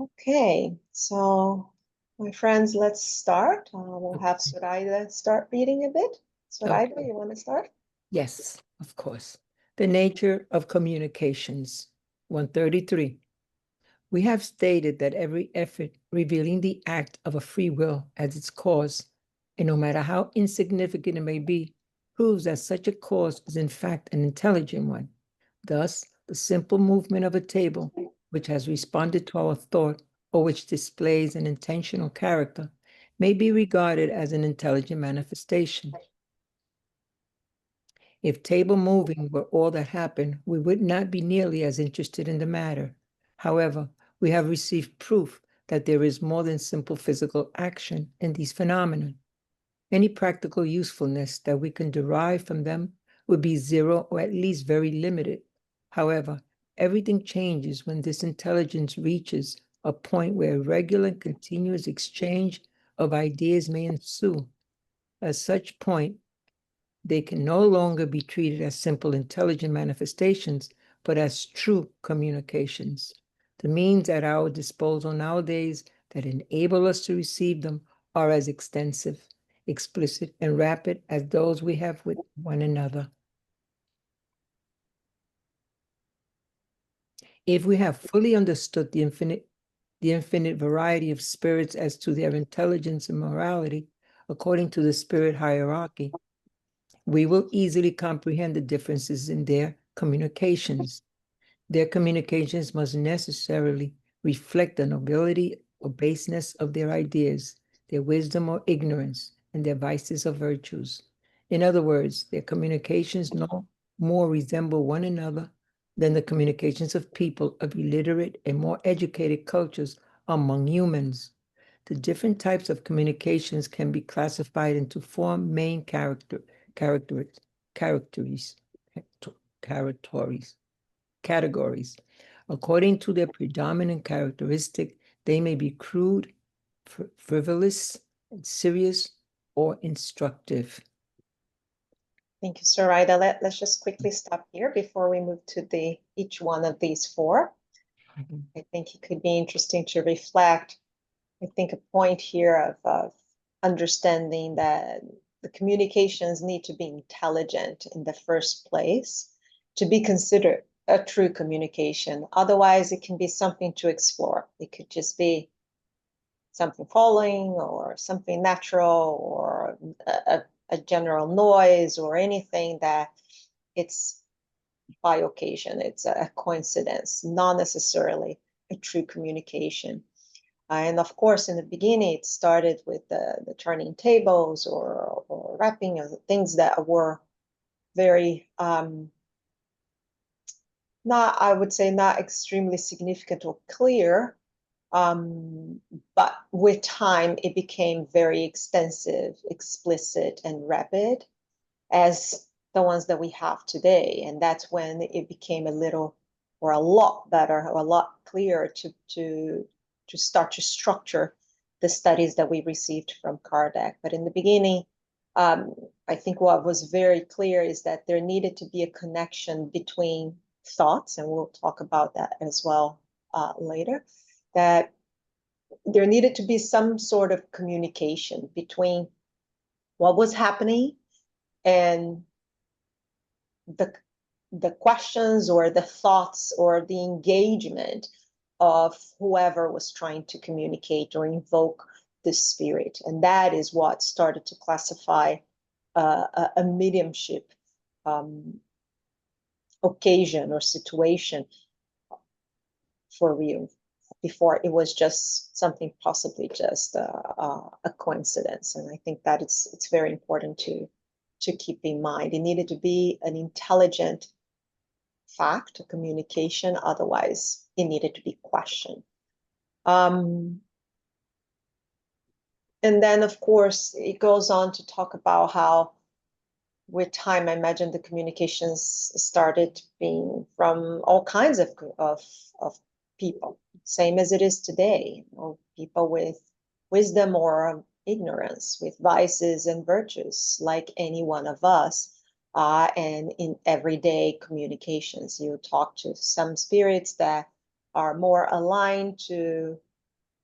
Okay, so my friends, let's start. We'll have Okay. Suraida start reading a bit. Suraida, Okay. you want to start? Yes, of course. The nature of communications. 133. We have stated that every effort revealing the act of a free will as its cause, and no matter how insignificant it may be, proves that such a cause is in fact an intelligent one. Thus, the simple movement of a table, which has responded to our thought or which displays an intentional character, may be regarded as an intelligent manifestation. If table moving were all that happened, we would not be nearly as interested in the matter. However, we have received proof that there is more than simple physical action in these phenomena. Any practical usefulness that we can derive from them would be zero or at least very limited. However, everything changes when this intelligence reaches a point where a regular and continuous exchange of ideas may ensue. At such point, they can no longer be treated as simple intelligent manifestations, but as true communications. The means at our disposal nowadays that enable us to receive them are as extensive, explicit, and rapid as those we have with one another. If we have fully understood the infinite variety of spirits as to their intelligence and morality, according to the spirit hierarchy, we will easily comprehend the differences in their communications. Their communications must necessarily reflect the nobility or baseness of their ideas, their wisdom or ignorance, and their vices or virtues. In other words, their communications no more resemble one another than the communications of people of illiterate and more educated cultures among humans. The different types of communications can be classified into four main characteries, categories. Categories. According to their predominant characteristic, they may be crude, frivolous, serious, or instructive. Thank you, Suraida. Let's just quickly stop here before we move to each one of these four. I think it could be interesting to reflect. I think a point here of understanding that the communications need to be intelligent in the first place to be considered a true communication. Otherwise, it can be something to explore. It could just be something falling or something natural or a general noise or anything that it's by occasion. It's a coincidence, not necessarily a true communication. And of course, in the beginning, it started with the turning tables or wrapping of things that were very, not, I would say, not extremely significant or clear. But with time, it became very extensive, explicit, and rapid as the ones that we have today. And that's when it became a little or a lot better, or a lot clearer to start to structure the studies that we received from Kardec. But in the beginning, I think what was very clear is that there needed to be a connection between thoughts, and we'll talk about that as well later, that there needed to be some sort of communication between what was happening and the the questions or the thoughts or the engagement of whoever was trying to communicate or invoke the spirit. And that is what started to classify a mediumship occasion or situation for real. Before it was just something possibly just a coincidence. And I think that it's very important to keep in mind. It needed to be an intelligent fact, a communication. Otherwise, it needed to be questioned. And then, of course, it goes on to talk about how, with time, I imagine the communications started being from all kinds of people, same as it is today. You know, people with wisdom or ignorance, with vices and virtues, like any one of us. And in everyday communications, you talk to some spirits that are more aligned to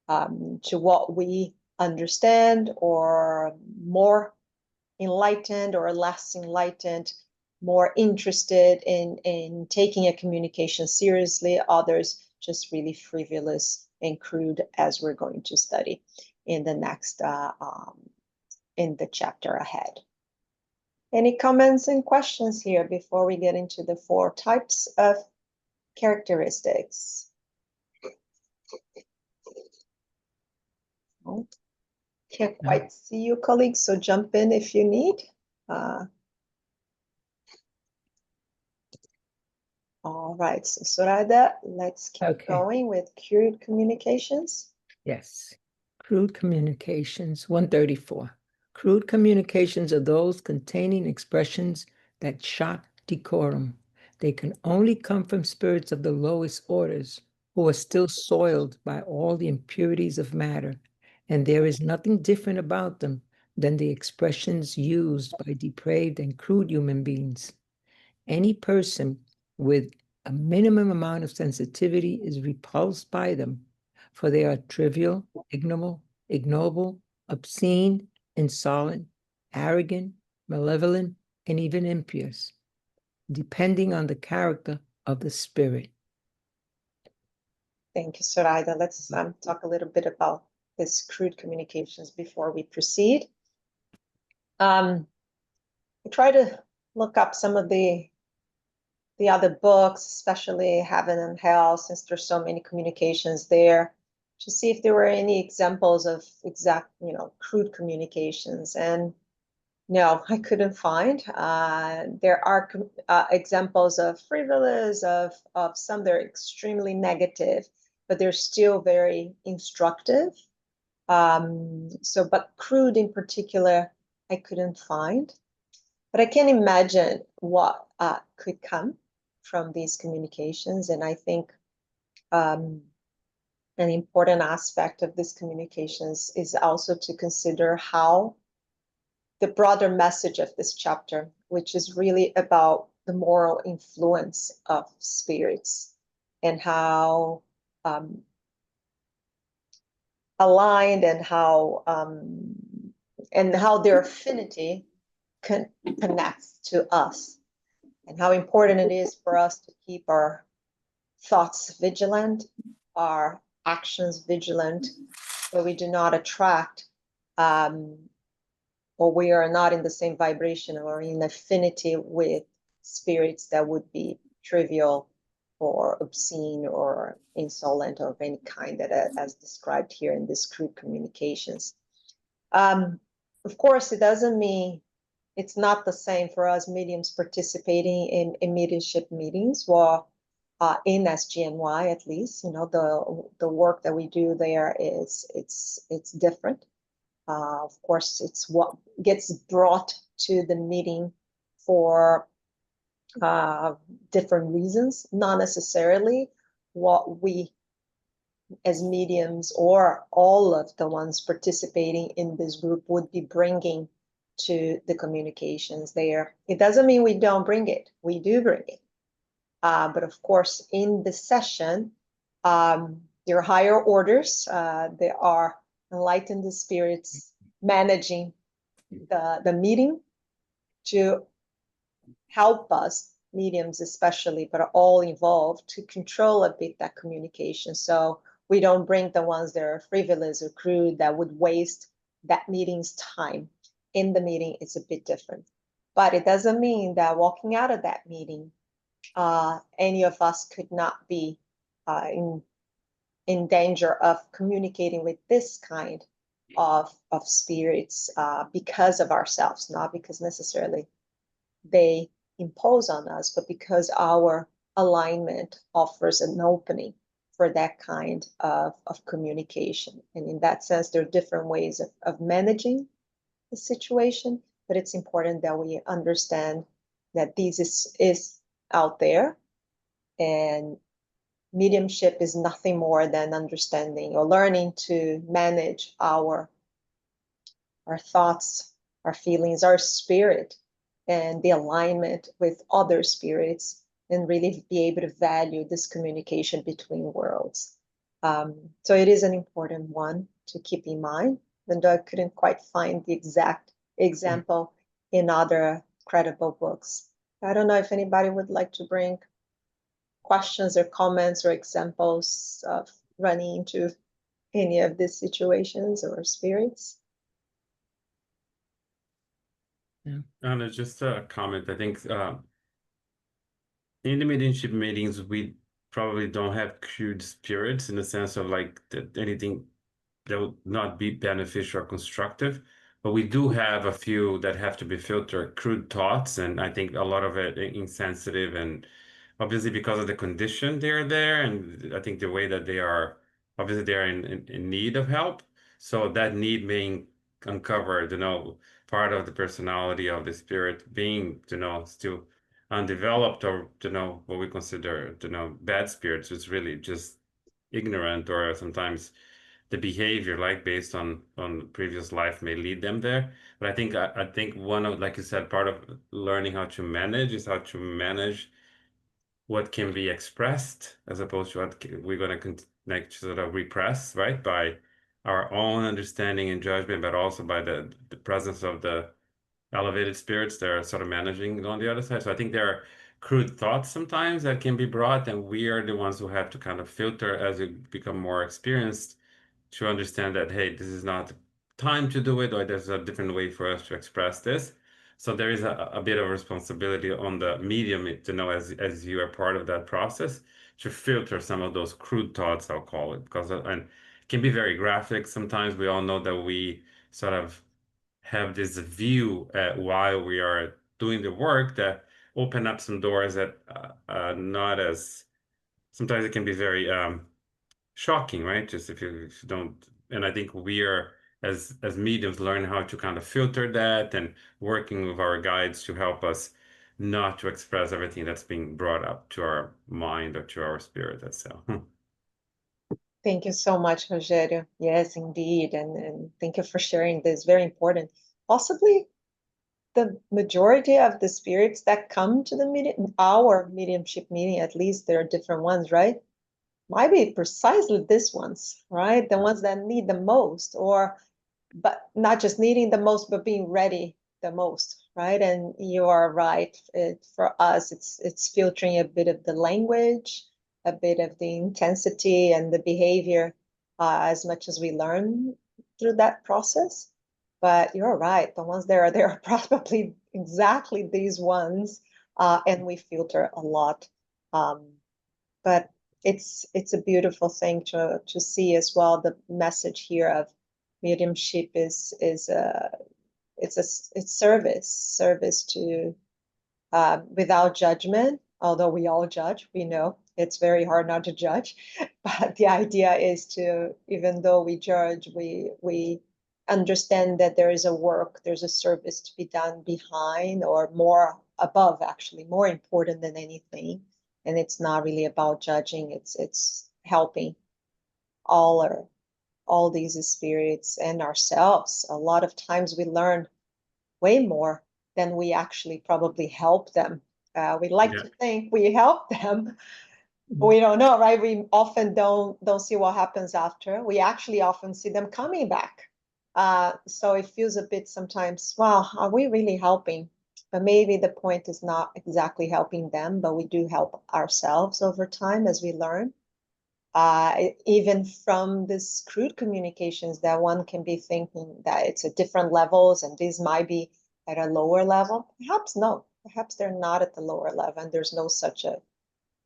to what we understand, or more enlightened or less enlightened, more interested in taking a communication seriously, others just really frivolous and crude, as we're going to study in the next in the chapter ahead. Any comments and questions here before we get into the 4 types of characteristics? Oh, can't quite see you, colleagues, so jump in if you need. All right, so Soraya, let's keep going with crude communications. Yes. Crude communications, 134. Crude communications are those containing expressions that shock decorum. They can only come from spirits of the lowest orders, who are still soiled by all the impurities of matter, and there is nothing different about them than the expressions used by depraved and crude human beings. Any person with a minimum amount of sensitivity is repulsed by them, for they are trivial, ignoble, obscene, insolent, arrogant, malevolent, and even impious, depending on the character of the spirit. Thank you, Soraya. Let's talk a little bit about this crude communications before we proceed. I try to look up some of the other books, especially Heaven and Hell, since there's so many communications there, to see if there were any examples of exact, crude communications. And no, I couldn't find. There are examples of frivolous, of some that are extremely negative, but they're still very instructive. But crude in particular, I couldn't find. But I can imagine what could come from these communications. And I think an important aspect of these communications is also to consider how the broader message of this chapter, which is really about the moral influence of spirits and how aligned and how their affinity connects to us, and how important it is for us to keep our thoughts vigilant, our actions vigilant, so we do not attract or we are not in the same vibration or in affinity with spirits that would be trivial or obscene or insolent or of any kind, that as described here in this crude communications. Of course, it doesn't mean it's not the same for us mediums participating in mediumship meetings, or in SGNY at least. The work that we do there it's different. Of course, it's what gets brought to the meeting for different reasons, not necessarily what we as mediums or all of the ones participating in this group would be bringing to the communications there. It doesn't mean we don't bring it. We do bring it. But of course, in the session, there are higher orders. There are enlightened spirits managing the meeting to help us, mediums especially, but are all involved, to control a bit that communication. So we don't bring the ones that are frivolous or crude that would waste that meeting's time. In the meeting, it's a bit different. But it doesn't mean that walking out of that meeting, any of us could not be in danger of communicating with this kind of spirits because of ourselves, not because necessarily they impose on us, but because our alignment offers an opening for that kind of communication. And in that sense, there are different ways of managing the situation, but it's important that we understand that this is out there, and mediumship is nothing more than understanding or learning to manage our thoughts, our feelings, our spirit, and the alignment with other spirits, and really be able to value this communication between worlds. So it is an important one to keep in mind, even though I couldn't quite find the exact example in other credible books. I don't know if anybody would like to bring questions or comments or examples of running into any of these situations or spirits. And just a comment. I think in the mediumship meetings, we probably don't have crude spirits in the sense of like that anything that would not be beneficial or constructive. But we do have a few that have to be filtered, crude thoughts, and I think a lot of it insensitive, and obviously because of the condition they're there, and I think the way that they are, obviously they're in need of help. So that need being uncovered, part of the personality of the spirit being, still undeveloped, or, what we consider, bad spirits, is really just ignorant, or sometimes the behavior, like based on previous life, may lead them there. But I think one of, like you said, part of learning how to manage is how to manage what can be expressed as opposed to what we're going to like sort of repress, right? By our own understanding and judgment, but also by the presence of the elevated spirits that are sort of managing on the other side. So I think there are crude thoughts sometimes that can be brought, and we are the ones who have to kind of filter as we become more experienced to understand that, hey, this is not the time to do it, or there's a different way for us to express this. So there is a bit of responsibility on the medium to know, as you are part of that process, to filter some of those crude thoughts, I'll call it, because and it can be very graphic. Sometimes we all know that we sort of have this view while we are doing the work that open up some doors that not as, sometimes it can be very shocking, right? Just if you don't, and I think we are, as mediums, learn how to kind of filter that, and working with our guides to help us not to express everything that's being brought up to our mind or to our spirit itself. Thank you so much, Rogério. Yes, indeed. And thank you for sharing this. Very important. Possibly the majority of the spirits that come to our mediumship meeting, at least there are different ones, right? Might be precisely these ones, right? The ones that need the most, but not just needing the most, but being ready the most, right? And you are right. For us, it's filtering a bit of the language, a bit of the intensity and the behavior, as much as we learn through that process. But you're right. The ones there are probably exactly these ones, and we filter a lot. But it's a beautiful thing to see as well. The message here of mediumship is it's service to without judgment. Although we all judge, we know it's very hard not to judge. But the idea is to, even though we judge, we understand that there is a work, there's a service to be done behind, or more above, actually more important than anything. And it's not really about judging, it's helping all these spirits and ourselves. A lot of times we learn way more than we actually probably help them. We like Yeah. to think we help them. We don't know, right? We often don't see what happens after. We actually often see them coming back. So it feels a bit sometimes, wow, are we really helping? But maybe the point is not exactly helping them, but we do help ourselves over time as we learn. Even from this crude communications that one can be thinking that it's at different levels and these might be at a lower level. Perhaps no, perhaps they're not at the lower level and there's no such a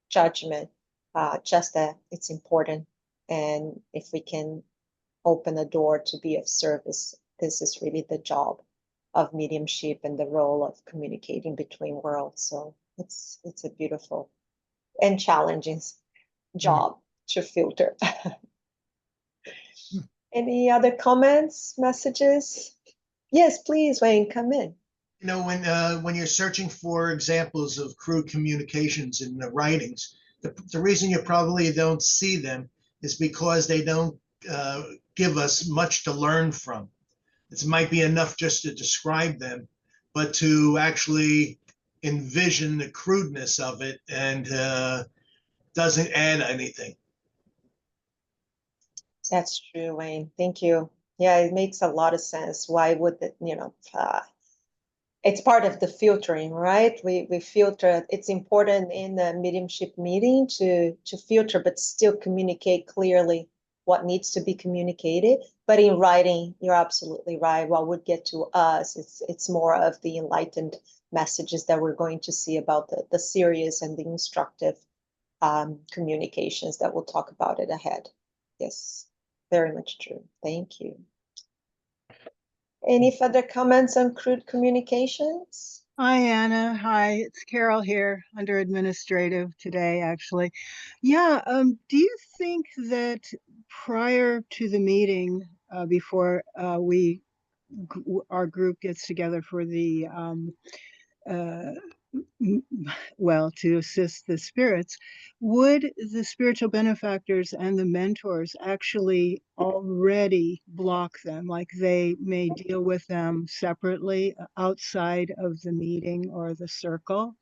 judgment, just that it's important. And if we can open a door to be of service, this is really the job of mediumship and the role of communicating between worlds. So it's a beautiful and challenging job to filter. Any other comments, messages? Yes, please, Wayne, come in. When you're searching for examples of crude communications in the writings, the reason you probably don't see them is because they don't give us much to learn from. It might be enough just to describe them, but to actually envision the crudeness of it and doesn't add anything. That's true, Wayne. Thank you. Yeah, it makes a lot of sense. Why would it, it's part of the filtering, right? We filter. It's important in the mediumship meeting to filter, but still communicate clearly what needs to be communicated. But in writing, you're absolutely right. What would get to us, it's more of the enlightened messages that we're going to see about the serious and the instructive communications that we'll talk about it ahead. Yes, very much true. Thank you. Any further comments on crude communications? Hi, Anna. Hi, it's Carol here under administrative today, actually. Yeah, do you think that prior to the meeting, before our group gets together for the well, to assist the spirits, would the spiritual benefactors and the mentors actually already block them? Like they may deal with them separately outside of the meeting or the circle?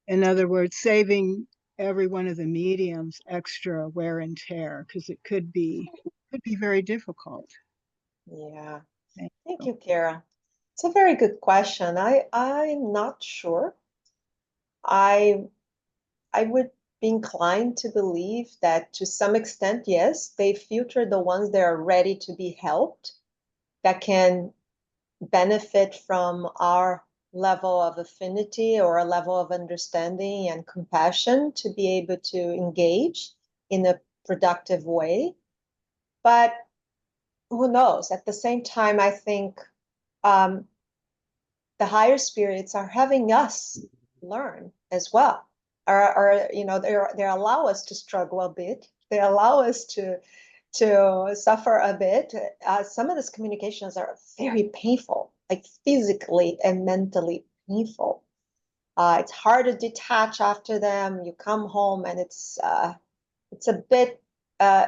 In other words, saving every one of the mediums extra wear and tear, because it could be very difficult. Yeah. Thank Thank you. you, Kara. It's a very good question. I'm not sure. I would be inclined to believe that to some extent, yes, they filter the ones that are ready to be helped, that can benefit from our level of affinity or a level of understanding and compassion to be able to engage in a productive way. But who knows? At the same time, I think the higher spirits are having us learn as well. They allow us to struggle a bit. They allow us to suffer a bit. Some of these communications are very painful, like physically and mentally painful. It's hard to detach after them. You come home and it's a bit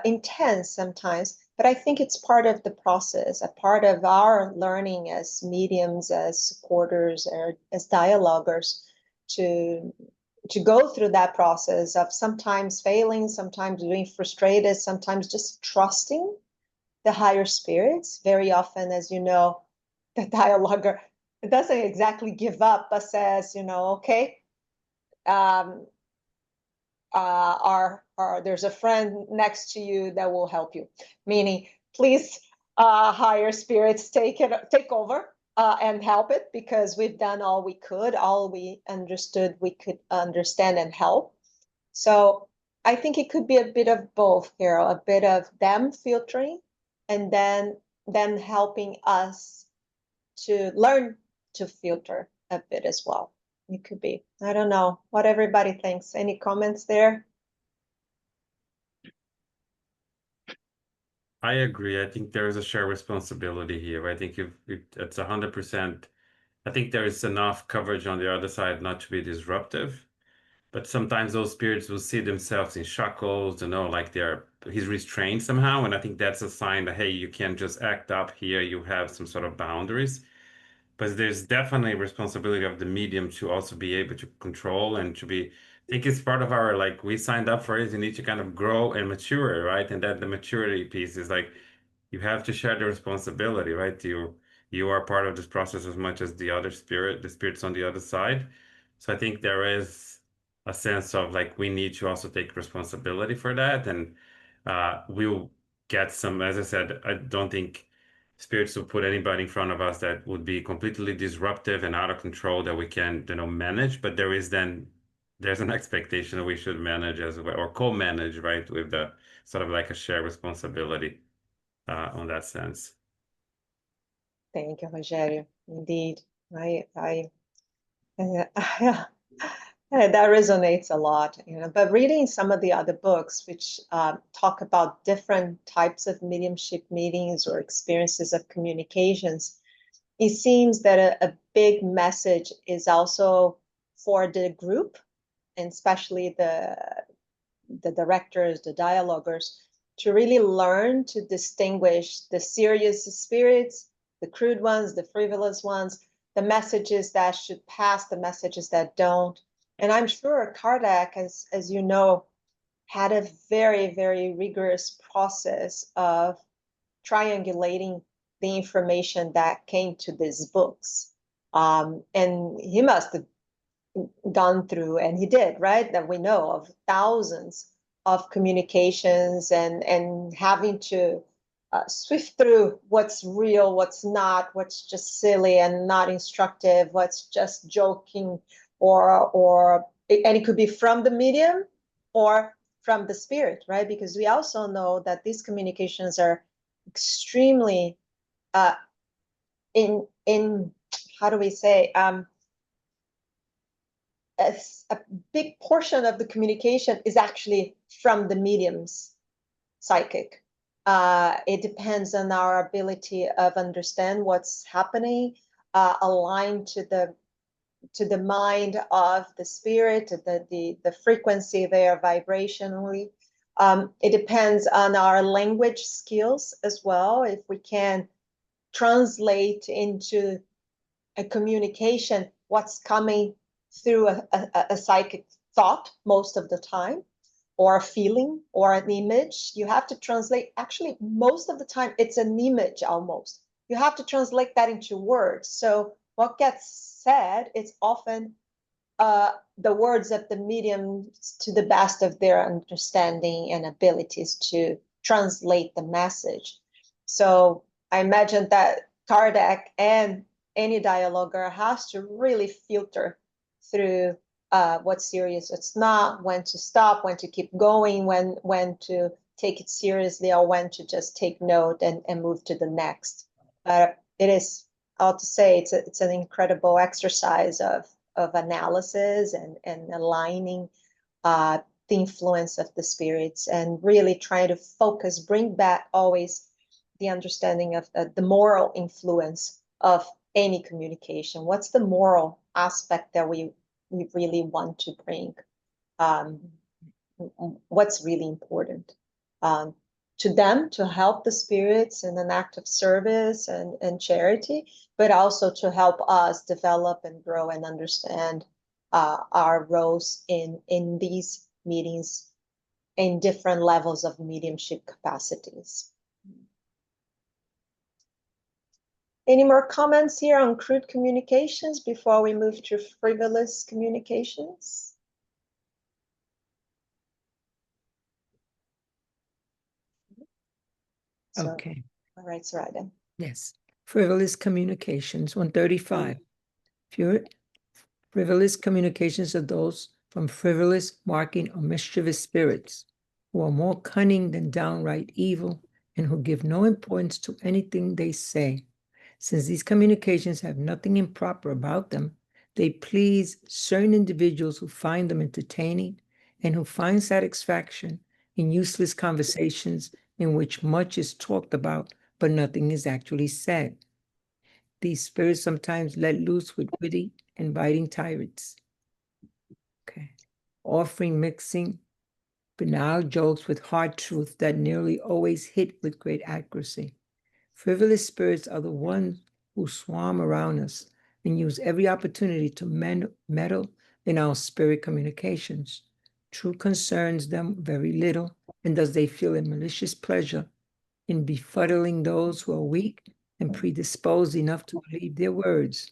intense sometimes, but I think it's part of the process, a part of our learning as mediums, as supporters, or as dialoguers to go through that process of sometimes failing, sometimes being frustrated, sometimes just trusting the higher spirits. Very often, as you know, the dialoguer doesn't exactly give up, but says, okay, there's a friend next to you that will help you. Meaning, please, higher spirits, take over and help it, because we've done all we could, all we understood we could understand and help. So I think it could be a bit of both, Carol, a bit of them filtering and then helping us to learn to filter a bit as well. It could be. I don't know what everybody thinks. Any comments there? I agree. I think there is a shared responsibility here. I think if it's 100%, I think there is enough coverage on the other side not to be disruptive. But sometimes those spirits will see themselves in shackles, like he's restrained somehow. And I think that's a sign that, hey, you can't just act up here. You have some sort of boundaries. But there's definitely responsibility of the medium to also be able to control and to be, I think it's part of our, like, we signed up for it. You need to kind of grow and mature, right? And that the maturity piece is like, you have to share the responsibility, right? You are part of this process as much as the spirits on the other side. So I think there is a sense of like, we need to also take responsibility for that. And we'll get some, as I said, I don't think spirits will put anybody in front of us that would be completely disruptive and out of control that we can, manage. But there's an expectation that we should manage as well, or co-manage, right? With the sort of like a shared responsibility on that sense. Thank you, Rogério. Indeed, that resonates a lot. But reading some of the other books, which talk about different types of mediumship meetings or experiences of communications, it seems that a big message is also for the group, and especially the directors, the dialoguers, to really learn to distinguish the serious spirits, the crude ones, the frivolous ones, the messages that should pass, the messages that don't. And I'm sure Kardec, as you know, had a very, very rigorous process of triangulating the information that came to these books. And he must have gone through, and he did, right? That we know of thousands of communications and having to swift through what's real, what's not, what's just silly and not instructive, what's just joking, and it could be from the medium or from the spirit, right? Because we also know that these communications are extremely in how do we say a big portion of the communication is actually from the medium's psychic. It depends on our ability of understand what's happening, aligned to the mind of the spirit, the frequency there vibrationally. It depends on our language skills as well. If we can translate into a communication what's coming through a psychic thought most of the time, or a feeling or an image, you have to translate. Actually, most of the time it's an image almost. You have to translate that into words. So what gets said is often the words of the medium to the best of their understanding and abilities to translate the message. So I imagine that Kardec and any dialoguer has to really filter through what's serious, what's not, when to stop, when to keep going, when to take it seriously, or when to just take note and move to the next. But it is, I'll to say, it's an incredible exercise of analysis and aligning the influence of the spirits, and really trying to focus, bring back always the understanding of the moral influence of any communication. What's the moral aspect that we really want to bring? What's really important to them, to help the spirits in an act of service and charity, but also to help us develop and grow and understand our roles in these meetings in different levels of mediumship capacities. Any more comments here on crude communications before we move to frivolous communications? So, Okay. all right, Sarada. Yes. Frivolous communications, 135. Frivolous communications are those from frivolous, marking, or mischievous spirits who are more cunning than downright evil and who give no importance to anything they say. Since these communications have nothing improper about them, they please certain individuals who find them entertaining and who find satisfaction in useless conversations in which much is talked about, but nothing is actually said. These spirits sometimes let loose with witty and biting tirades. Okay. Offering mixing banal jokes with hard truth that nearly always hit with great accuracy. Frivolous spirits are the ones who swarm around us and use every opportunity to meddle in our spirit communications. Truth concerns them very little, and thus they feel a malicious pleasure in befuddling those who are weak and predisposed enough to believe their words.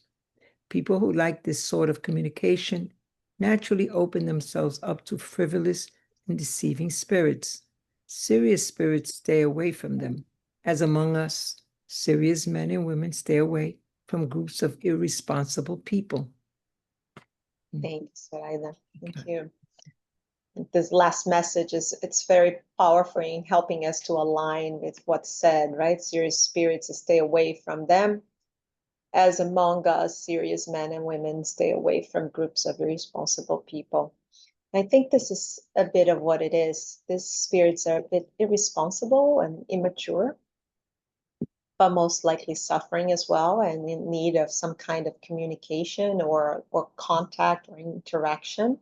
People who like this sort of communication naturally open themselves up to frivolous and deceiving spirits. Serious spirits stay away from them. As among us, serious men and women stay away from groups of irresponsible people. Thanks, Sarada. Thank you. This last message it's very powerful in helping us to align with what's said, right? Serious spirits stay away from them. As among us, serious men and women stay away from groups of irresponsible people. I think this is a bit of what it is. These spirits are a bit irresponsible and immature, but most likely suffering as well and in need of some kind of communication or contact or interaction.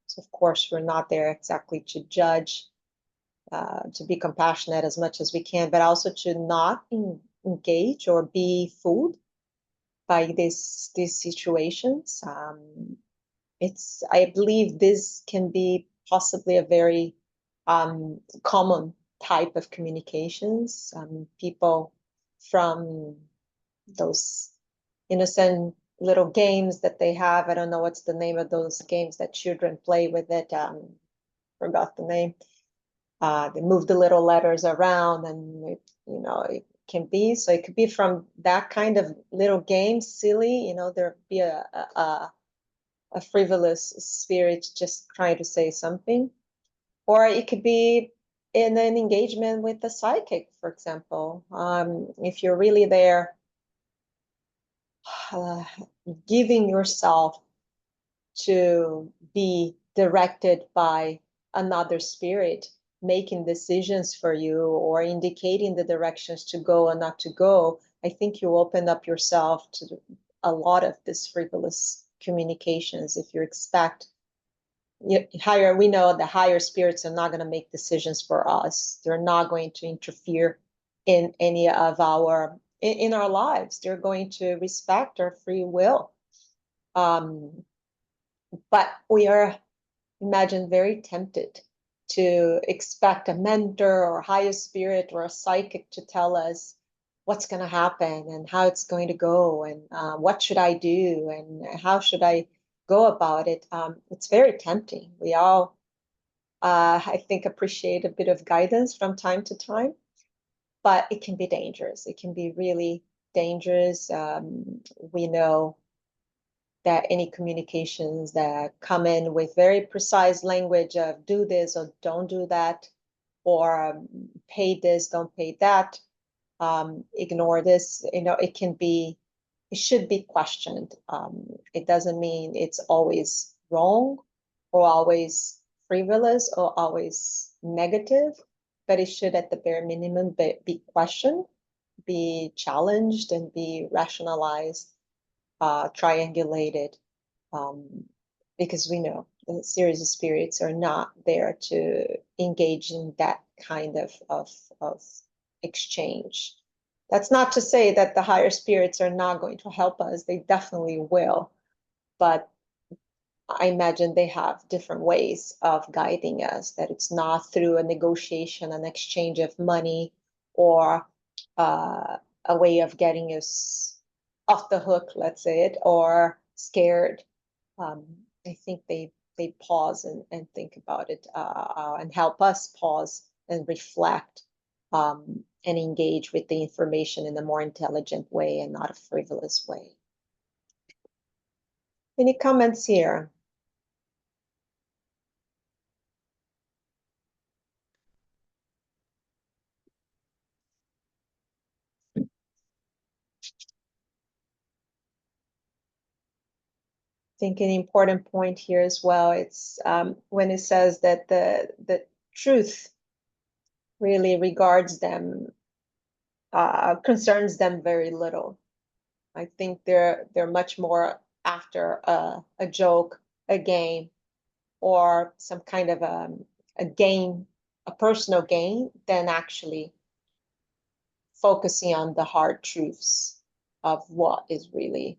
So of course, we're not there exactly to judge, to be compassionate as much as we can, but also to not engage or be fooled by these situations. I believe this can be possibly a very common type of communications. People from those innocent little games that they have. I don't know what's the name of those games that children play with it. Forgot the name. They move the little letters around, and it can be, so it could be from that kind of little game, silly, there'd be a frivolous spirit just trying to say something. Or it could be in an engagement with the psychic, for example. If you're really there, giving yourself to be directed by another spirit, making decisions for you or indicating the directions to go and not to go, I think you open up yourself to a lot of this frivolous communications. If you expect higher, we know the higher spirits are not going to make decisions for us. They're not going to interfere in any of our in our lives. They're going to respect our free will. But we are, imagine, very tempted to expect a mentor or higher spirit or a psychic to tell us what's going to happen and how it's going to go, and what should I do and how should I go about it. It's very tempting. We all, I think, appreciate a bit of guidance from time to time, but it can be dangerous. It can be really dangerous. We know that any communications that come in with very precise language of do this or don't do that, or pay this, don't pay that, ignore this, it should be questioned. It doesn't mean it's always wrong or always frivolous or always negative, but it should at the bare minimum be questioned, be challenged, and be rationalized, triangulated, because we know the series of spirits are not there to engage in that kind of exchange. That's not to say that the higher spirits are not going to help us. They definitely will. But I imagine they have different ways of guiding us, that it's not through a negotiation, an exchange of money, or a way of getting us off the hook, let's say it, or scared. I think they pause and think about it, and help us pause and reflect, and engage with the information in a more intelligent way and not a frivolous way. Any comments here? I think an important point here as well, it's when it says that the truth really regards them, concerns them very little. I think they're much more after a joke, a game, or some kind of a gain, a personal gain, than actually focusing on the hard truths of what is really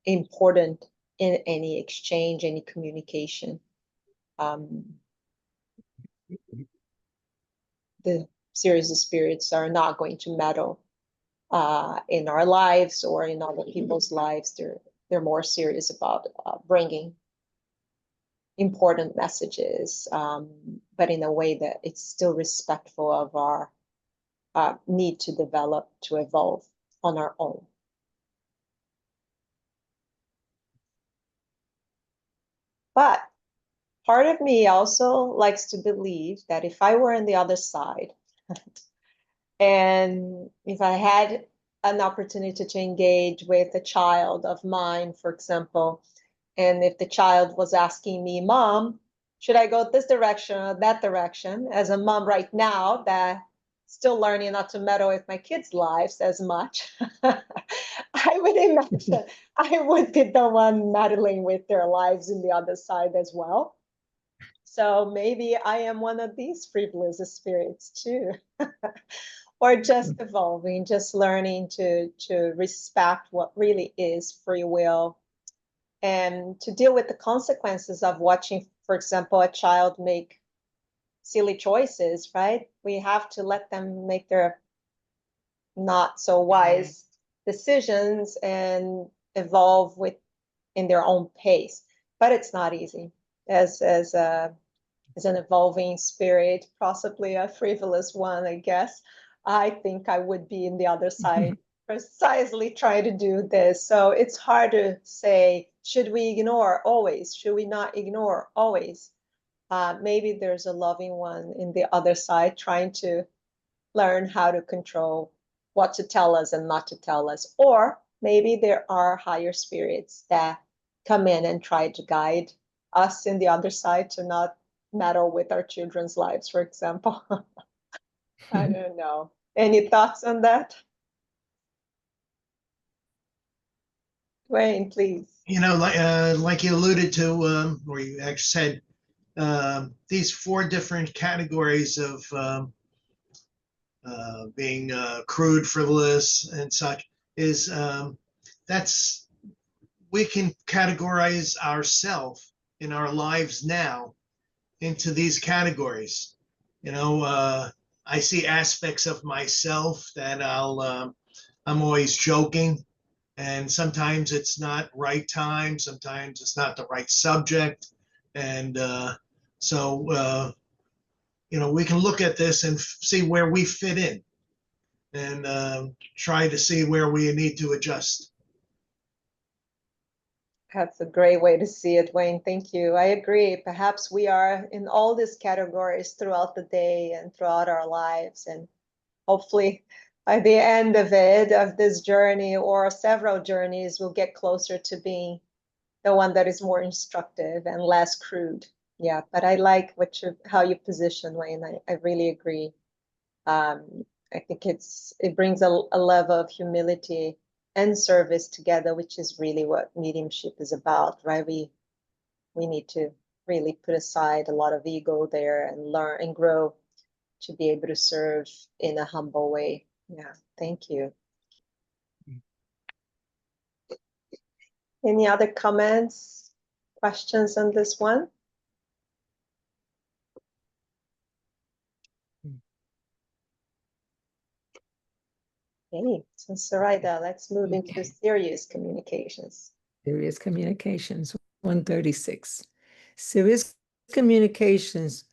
important in any exchange, any communication. The series of spirits are not going to meddle in our lives or in other people's lives. They're more serious about bringing important messages, but in a way that it's still respectful of our need to develop, to evolve on our own. But part of me also likes to believe that if I were on the other side, and if I had an opportunity to engage with a child of mine, for example, and if the child was asking me, Mom, should I go this direction or that direction? As a mom right now that still learning not to meddle with my kids' lives as much, I would imagine I would be the one meddling with their lives in the other side as well. So maybe I am one of these frivolous spirits too. Or just evolving, just learning to respect what really is free will, and to deal with the consequences of watching, for example, a child make silly choices, right? We have to let them make their not so wise decisions and evolve in their own pace. But it's not easy as an evolving spirit, possibly a frivolous one, I guess. I think I would be in the other side, precisely trying to do this. So it's hard to say, should we ignore always? Should we not ignore always? Maybe there's a loving one in the other side trying to learn how to control what to tell us and not to tell us. Or maybe there are higher spirits that come in and try to guide us in the other side to not meddle with our children's lives, for example. I don't know. Any thoughts on that? Wayne, please. You know, like you alluded to, or you actually said, these 4 different categories of being crude, frivolous, and such is that's we can categorize ourselves in our lives now into these categories. You know, I see aspects of myself that I'm always joking, and sometimes it's not right time, sometimes it's not the right subject, and so you know, we can look at this and see where we fit in, and try to see where we need to adjust. That's a great way to see it, Wayne. Thank you. I agree. Perhaps we are in all these categories throughout the day and throughout our lives. And hopefully by the end of it, of this journey or several journeys, we'll get closer to being the one that is more instructive and less crude. Yeah, but I like how you position, Wayne. I really agree. I think it brings a level of humility and service together, which is really what mediumship is about, right? We need to really put aside a lot of ego there and learn and grow to be able to serve in a humble way. Yeah, thank you. Any other comments, questions on this one? Okay, so Sarayda, let's move into serious communications. Serious communications, 136. Serious communications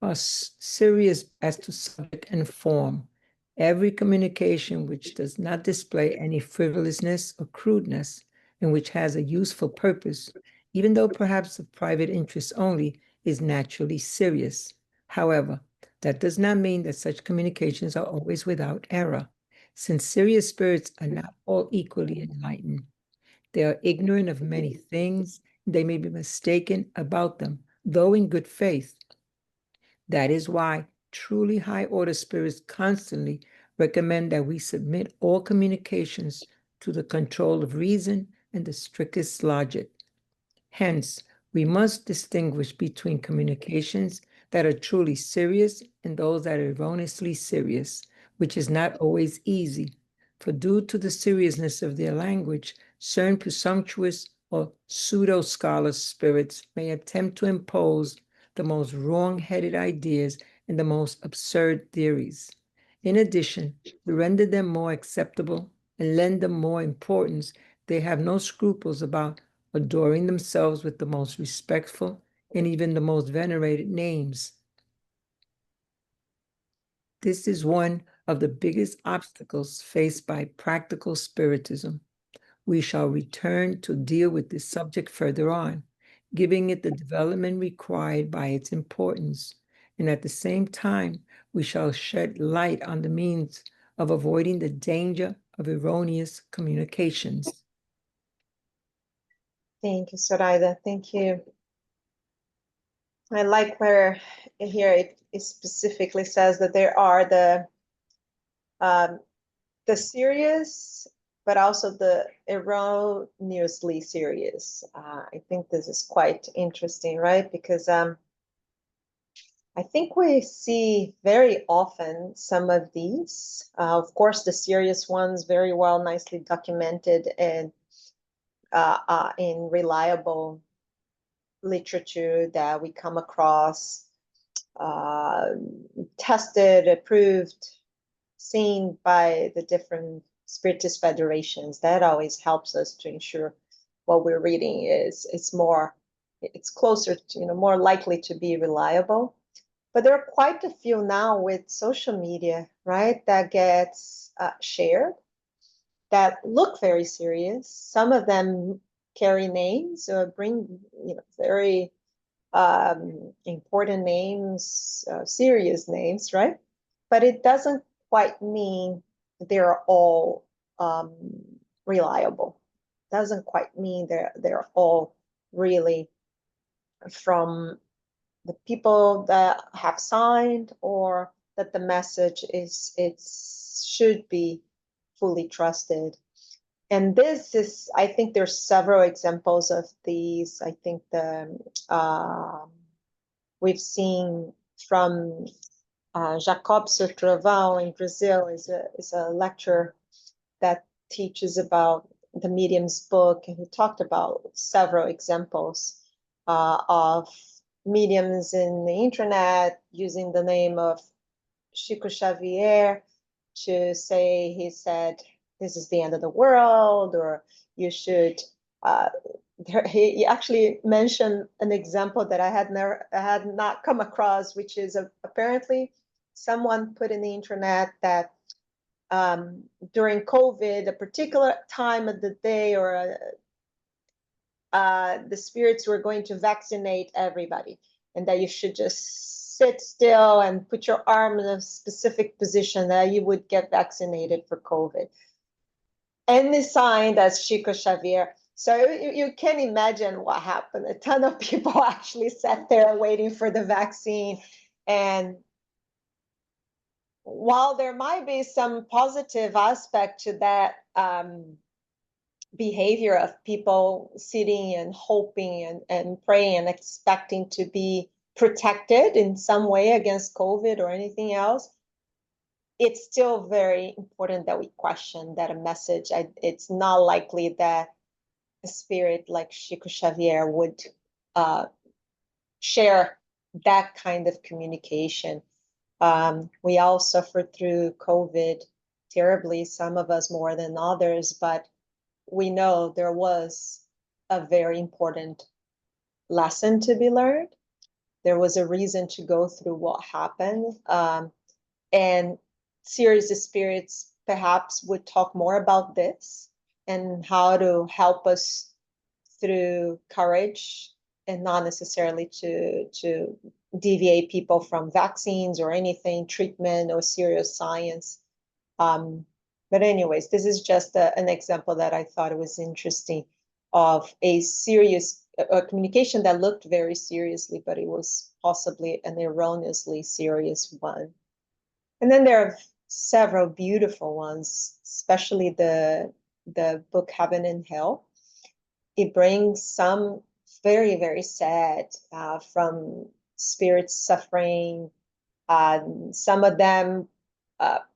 are serious as to subject and form. Every communication which does not display any frivolousness or crudeness and which has a useful purpose, even though perhaps of private interest only, is naturally serious. However, that does not mean that such communications are always without error, since serious spirits are not all equally enlightened. They are ignorant of many things. They may be mistaken about them, though in good faith. That is why truly high-order spirits constantly recommend that we submit all communications to the control of reason and the strictest logic. Hence, we must distinguish between communications that are truly serious and those that are erroneously serious, which is not always easy, for due to the seriousness of their language, certain presumptuous or pseudo-scholar spirits may attempt to impose the most wrong-headed ideas and the most absurd theories. In addition, to render them more acceptable and lend them more importance, they have no scruples about adoring themselves with the most respectful and even the most venerated names. This is one of the biggest obstacles faced by practical spiritism. We shall return to deal with this subject further on, giving it the development required by its importance, and at the same time, we shall shed light on the means of avoiding the danger of erroneous communications. Thank you, Sarayda. Thank you. I like where here it specifically says that there are the serious, but also the erroneously serious. I think this is quite interesting, right? Because I think we see very often some of these. Of course, the serious ones very well, nicely documented and in reliable literature that we come across. tested, approved, seen by the different Spiritist federations. That always helps us to ensure what we're reading is it's closer to, more likely to be reliable. But there are quite a few now with social media, right, that gets shared that look very serious. Some of them carry names or bring, very important names, serious names, right? But it doesn't quite mean they're all reliable. Doesn't quite mean they're all really from the people that have signed, or that the message should be fully trusted. And this is, I think there's several examples of these. I think we've seen from Jacob Sotrovão in Brazil is a lecturer that teaches about the medium's book, and he talked about several examples of mediums in the internet using the name of Chico Xavier to say, he said, this is the end of the world, or you should. He actually mentioned an example that I had not come across, which is apparently someone put in the internet that during COVID, a particular time of the day, or the spirits were going to vaccinate everybody, and that you should just sit still and put your arm in a specific position that you would get vaccinated for COVID. And they signed as Chico Xavier. So you can imagine what happened. A ton of people actually sat there waiting for the vaccine. And while there might be some positive aspect to that behavior of people sitting and hoping and praying and expecting to be protected in some way against COVID or anything else, it's still very important that we question that a message. It's not likely that a spirit like Chico Xavier would share that kind of communication. We all suffered through COVID terribly, some of us more than others, but we know there was a very important lesson to be learned. There was a reason to go through what happened. And Sirius spirits perhaps would talk more about this and how to help us through courage, and not necessarily to deviate people from vaccines or anything, treatment or serious science. But anyways, this is just an example that I thought it was interesting of a serious communication that looked very seriously, but it was possibly an erroneously serious one. And then there are several beautiful ones, especially the book Heaven and Hell. It brings some very, very sad from spirits suffering. Some of them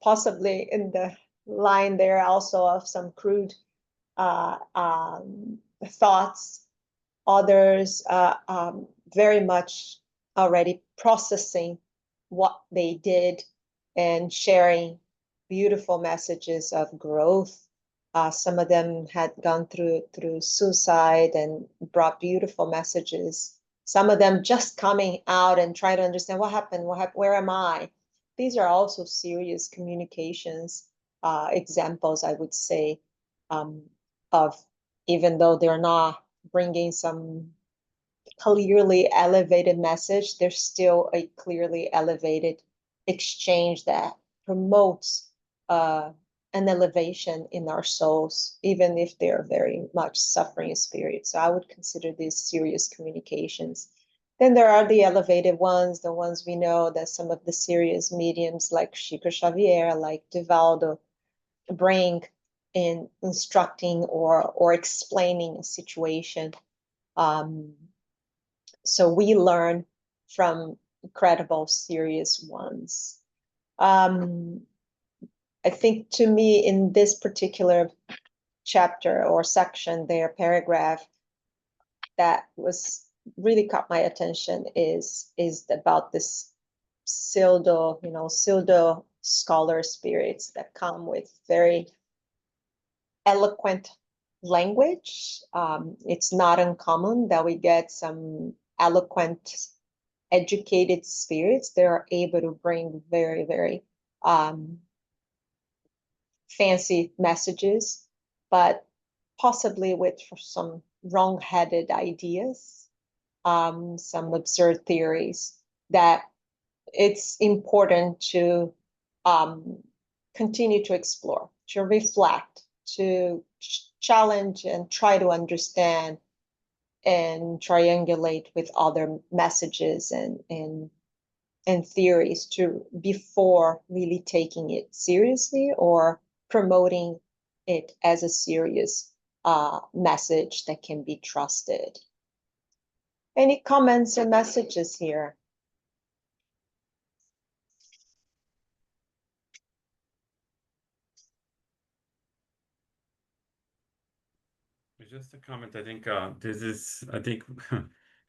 possibly in the line there also of some crude thoughts. Others very much already processing what they did and sharing beautiful messages of growth. Some of them had gone through suicide and brought beautiful messages. Some of them just coming out and trying to understand what happened, where am I? These are also serious communications examples, I would say, of, even though they're not bringing some clearly elevated message, there's still a clearly elevated exchange that promotes an elevation in our souls, even if they're very much suffering spirits. So I would consider these serious communications. Then there are the elevated ones, the ones we know that some of the serious mediums like Chico Xavier, like Divaldo, bring in instructing or explaining a situation. So we learn from incredible, serious ones. I think to me in this particular chapter or section there, paragraph, that was really caught my attention is about this pseudo scholar spirits that come with very eloquent language. It's not uncommon that we get some eloquent, educated spirits that are able to bring very, very fancy messages, but possibly with some wrong-headed ideas, some absurd theories that it's important to continue to explore, to reflect, to challenge and try to understand and triangulate with other messages and theories before really taking it seriously or promoting it as a serious message that can be trusted. Any comments or messages here? Just a comment, I think this is,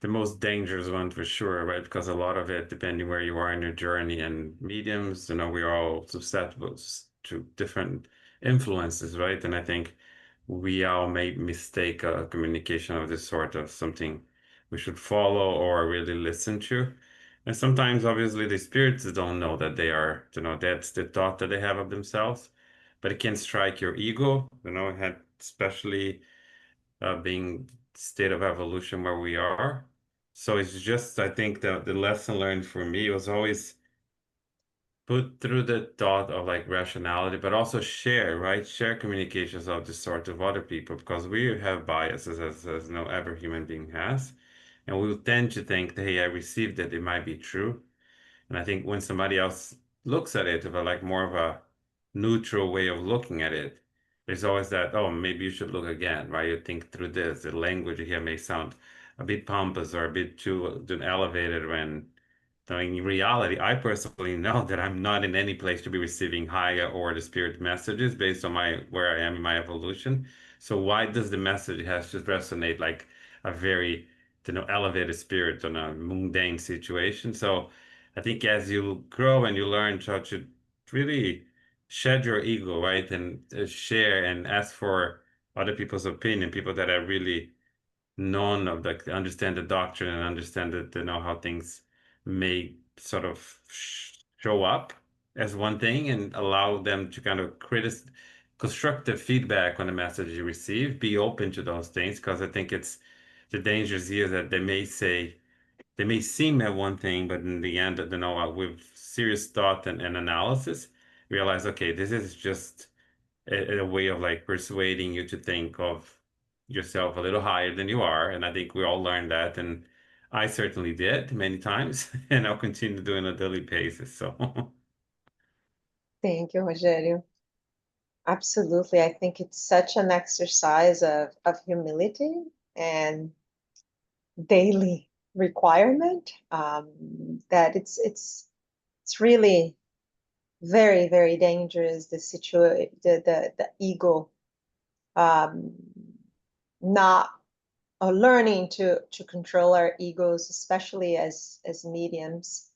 the most dangerous one for sure, right? Because a lot of it, depending where you are in your journey and mediums, we're all susceptible to different influences, right? And I think we all may mistake a communication of this sort of something we should follow or really listen to. And sometimes, obviously, the spirits don't know that they are, that's the thought that they have of themselves, but it can strike your ego, especially being state of evolution where we are. So it's just, I think the lesson learned for me was always put through the thought of like rationality, but also share, right? Share communications of this sort of other people because we have biases as no other human being has. And we will tend to think, hey, I received that it might be true. And I think when somebody else looks at it with like more of a neutral way of looking at it, there's always that, oh, maybe you should look again, right? You think through this. The language here may sound a bit pompous or a bit too elevated when in reality, I personally know that I'm not in any place to be receiving higher order spirit messages based on where I am in my evolution. So why does the message has to resonate like a very, elevated spirit on a mundane situation? So I think as you grow and you learn how to really shed your ego, right, and share and ask for other people's opinion, people that are really known of understand the doctrine and understand that they know how things may sort of show up as one thing and allow them to kind of constructive feedback on the message you receive, be open to those things because I think it's the dangers here that they may seem at one thing, but in the end, with serious thought and analysis, realize, okay, this is just a way of like persuading you to think of yourself a little higher than you are. And I think we all learned that. And I certainly did many times, and I'll continue doing on a daily basis. So Thank you, Rogério. Absolutely. I think it's such an exercise of humility and daily requirement that it's really very, very dangerous, the ego not learning to control our egos, especially as mediums.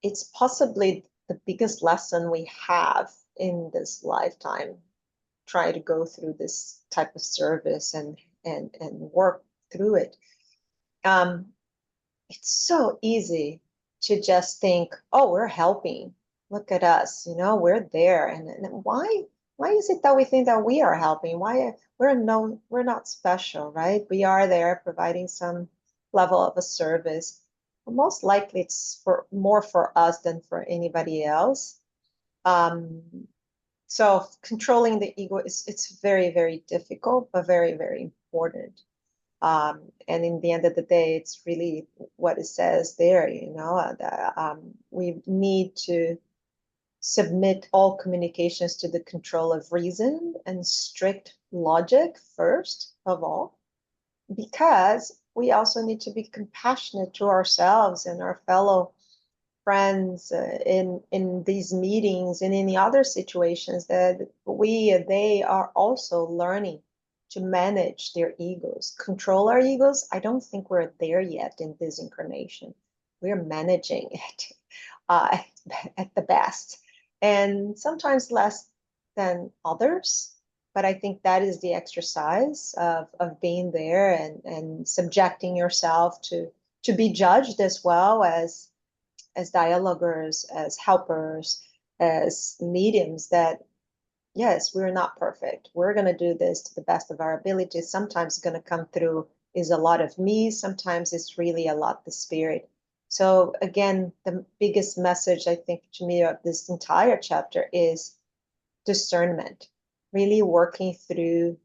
It's possibly the biggest lesson we have in this lifetime. Try to go through this type of service and work through it. It's so easy to just think, oh, we're helping. Look at us, we're there. And why is it that we think that we are helping? Why we're not special, right? We are there providing some level of a service. Most likely it's more for us than for anybody else. So controlling the ego it's very, very difficult, but very, very important. And in the end of the day, it's really what it says there, that we need to submit all communications to the control of reason and strict logic first of all, because we also need to be compassionate to ourselves and our fellow friends in these meetings and in the other situations that they are also learning to manage their egos, control our egos. I don't think we're there yet in this incarnation. we're managing it at the best, and sometimes less than others. But I think that is the exercise of being there and subjecting yourself to be judged as well as dialogers, as helpers, as mediums, that yes, we're not perfect. We're going to do this to the best of our ability. Sometimes going to come through is a lot of me. Sometimes it's really a lot the spirit. So again, the biggest message I think to me of this entire chapter is discernment, really working through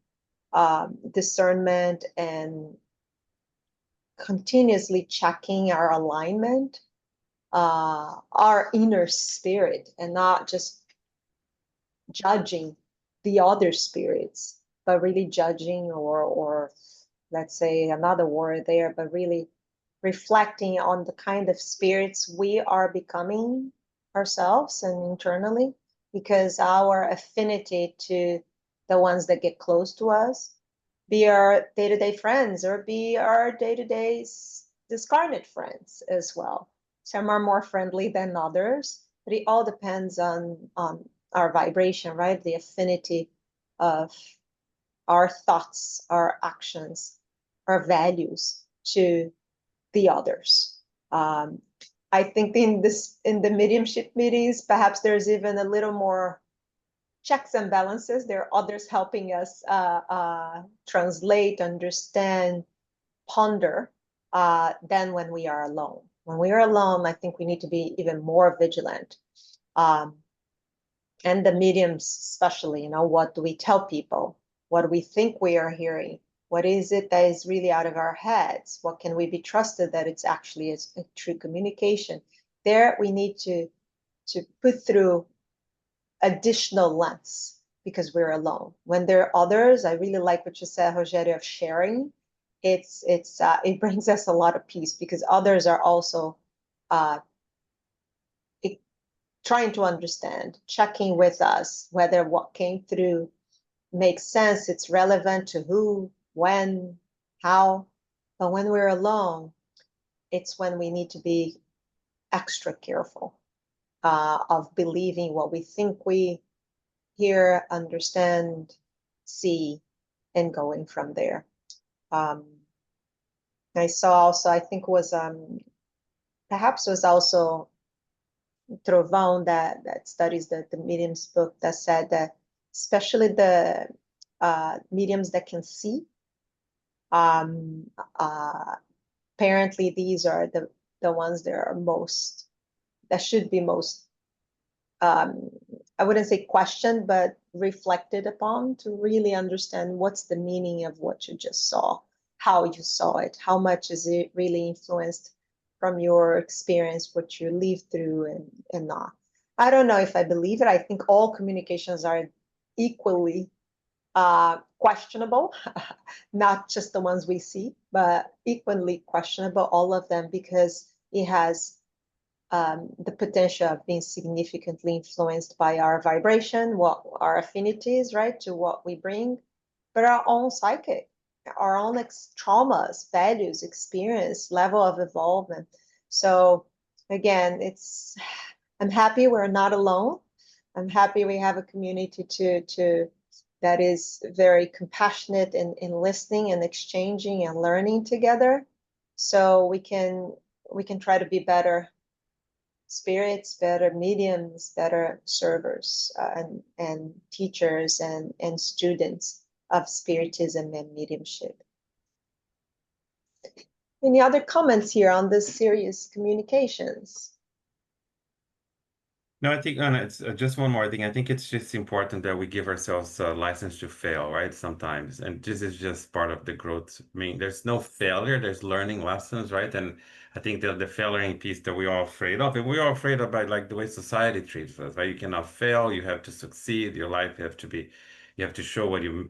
discernment and continuously checking our alignment, our inner spirit, and not just judging the other spirits, but really judging, or let's say another word there, but really reflecting on the kind of spirits we are becoming ourselves and internally, because our affinity to the ones that get close to us, be our day-to-day friends or be our day-to-day discarnate friends as well. Some are more friendly than others, but it all depends on our vibration, right? The affinity of our thoughts, our actions, our values to the others. I think in the mediumship meetings, perhaps there's even a little more checks and balances. There are others helping us translate, understand, ponder than when we are alone. When we are alone, I think we need to be even more vigilant. And the mediums especially, what do we tell people? What do we think we are hearing? What is it that is really out of our heads? What can we be trusted that it's actually a true communication? There we need to put through additional lens because we're alone. When there are others, I really like what you said, Rogério, of sharing. It brings us a lot of peace because others are also trying to understand, checking with us whether what came through makes sense, it's relevant to who, when, how. But when we're alone, it's when we need to be extra careful of believing what we think we hear, understand, see, and going from there. I saw also, I think was perhaps was also Trovão that studies the mediums book that said that especially the mediums that can see, apparently these are the ones that are most, that should be most, I wouldn't say questioned, but reflected upon to really understand what's the meaning of what you just saw, how you saw it, how much is it really influenced from your experience, what you live through and not. I don't know if I believe it. I think all communications are equally questionable, not just the ones we see, but equally questionable, all of them, because it has the potential of being significantly influenced by our vibration, what our affinities, right, to what we bring, but our own psychic, our own traumas, values, experience, level of involvement. So again, I'm happy we're not alone. I'm happy we have a community that is very compassionate in listening and exchanging and learning together. So we can try to be better spirits, better mediums, better servers, and teachers and students of spiritism and mediumship. Any other comments here on this serious communications? No, I think it's just one more thing. I think it's just important that we give ourselves a license to fail, right? Sometimes, and this is just part of the growth. I mean, there's no failure, there's learning lessons, right? And I think the failing piece that we're all afraid of, and we're all afraid of by like the way society treats us, right? You cannot fail, you have to succeed, your life you have to show what you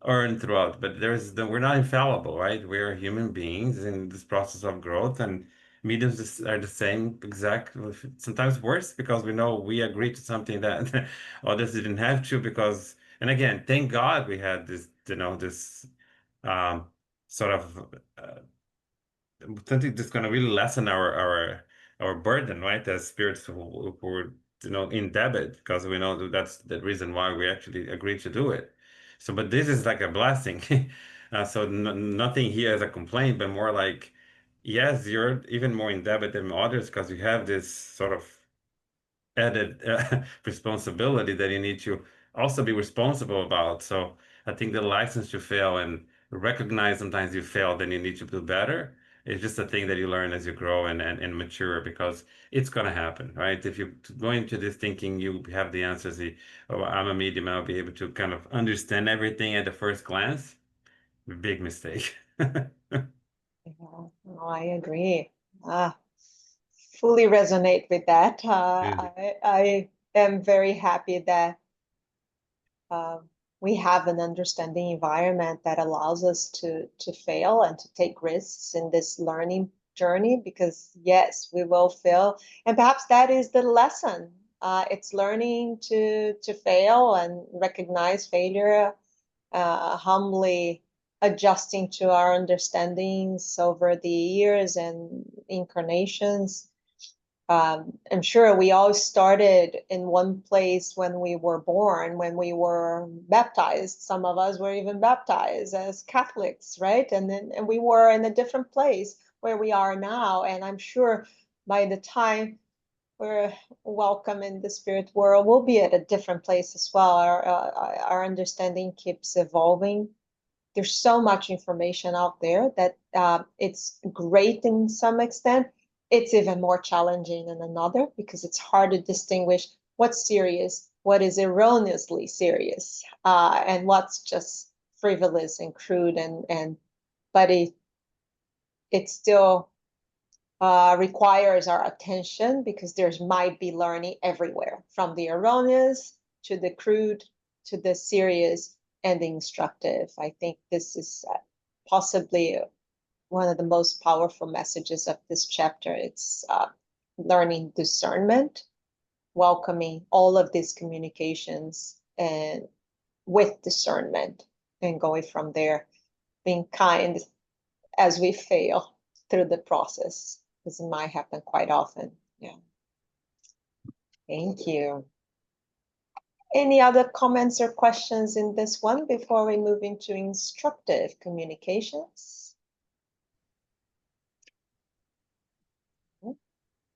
earn throughout. But we're not infallible, right? We're human beings in this process of growth, and mediums are the same exact, sometimes worse, because we know we agreed to something that others didn't have to, because, and again, thank God we had this, this sort of something that's going to really lessen our burden, right? As spirits who are, in debit, because we know that's the reason why we actually agreed to do it. So, but this is like a blessing. So nothing here is a complaint, but more like, yes, you're even more in debit than others because you have this sort of added responsibility that you need to also be responsible about. So I think the license to fail and recognize sometimes you fail, then you need to do better. It's just a thing that you learn as you grow and mature, because it's going to happen, right? If you go into this thinking you have the answers, oh, I'm a medium, I'll be able to kind of understand everything at the first glance. Big mistake. Yeah, no, I agree. Ah, fully resonate with that. Good. I am very happy that we have an understanding environment that allows us to fail and to take risks in this learning journey, because yes, we will fail, and perhaps that is the lesson. It's learning to fail and recognize failure, humbly adjusting to our understandings over the years and incarnations. I'm sure we all started in one place when we were born, when we were baptized. Some of us were even baptized as Catholics, right? And we were in a different place where we are now. And I'm sure by the time we're welcome in the spirit world, we'll be at a different place as well. Our understanding keeps evolving. There's so much information out there that it's great in some extent. It's even more challenging in another, because it's hard to distinguish what's serious, what is erroneously serious, and what's just frivolous and crude, but it still requires our attention, because there's might be learning everywhere, from the erroneous to the crude to the serious and the instructive. I think this is possibly one of the most powerful messages of this chapter. It's learning discernment, welcoming all of these communications and with discernment, and going from there, being kind as we fail through the process, because it might happen quite often. Yeah. Thank you. Any other comments or questions in this one before we move into instructive communications?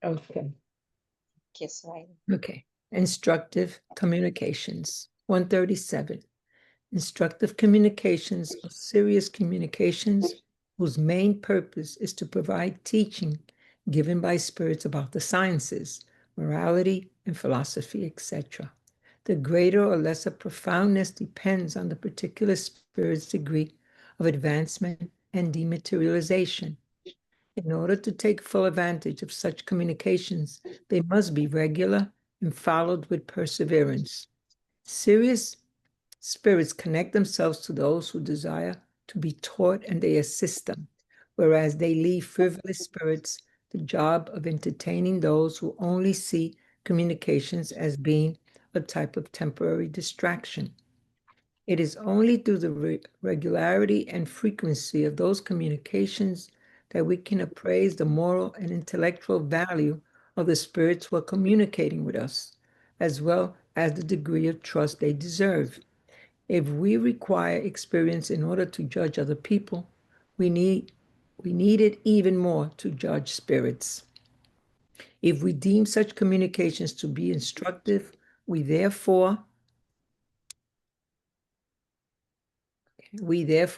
Okay. Yes, right. Okay. Instructive communications. 137. Instructive communications are serious communications whose main purpose is to provide teaching given by spirits about the sciences, morality, and philosophy, etc. The greater or lesser profoundness depends on the particular spirit's degree of advancement and dematerialization. In order to take full advantage of such communications, they must be regular and followed with perseverance. Serious spirits connect themselves to those who desire to be taught, and they assist them, whereas they leave frivolous spirits the job of entertaining those who only see communications as being a type of temporary distraction. It is only through the regularity and frequency of those communications that we can appraise the moral and intellectual value of the spirits who are communicating with us, as well as the degree of trust they deserve. If we require experience in order to judge other people, we need it even more to judge spirits. If we deem such communications to be instructive, we therefore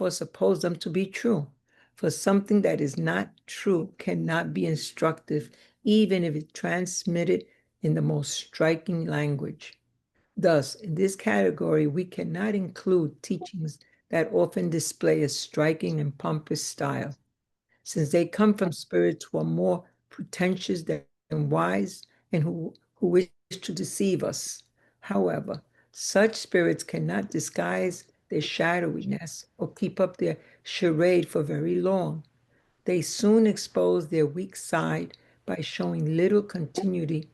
suppose them to be true. For something that is not true cannot be instructive, even if it transmitted in the most striking language. Thus, in this category, we cannot include teachings that often display a striking and pompous style, since they come from spirits who are more pretentious than wise and who wish to deceive us. However, such spirits cannot disguise their shadowiness or keep up their charade for very long. They soon expose their weak side by showing little continuity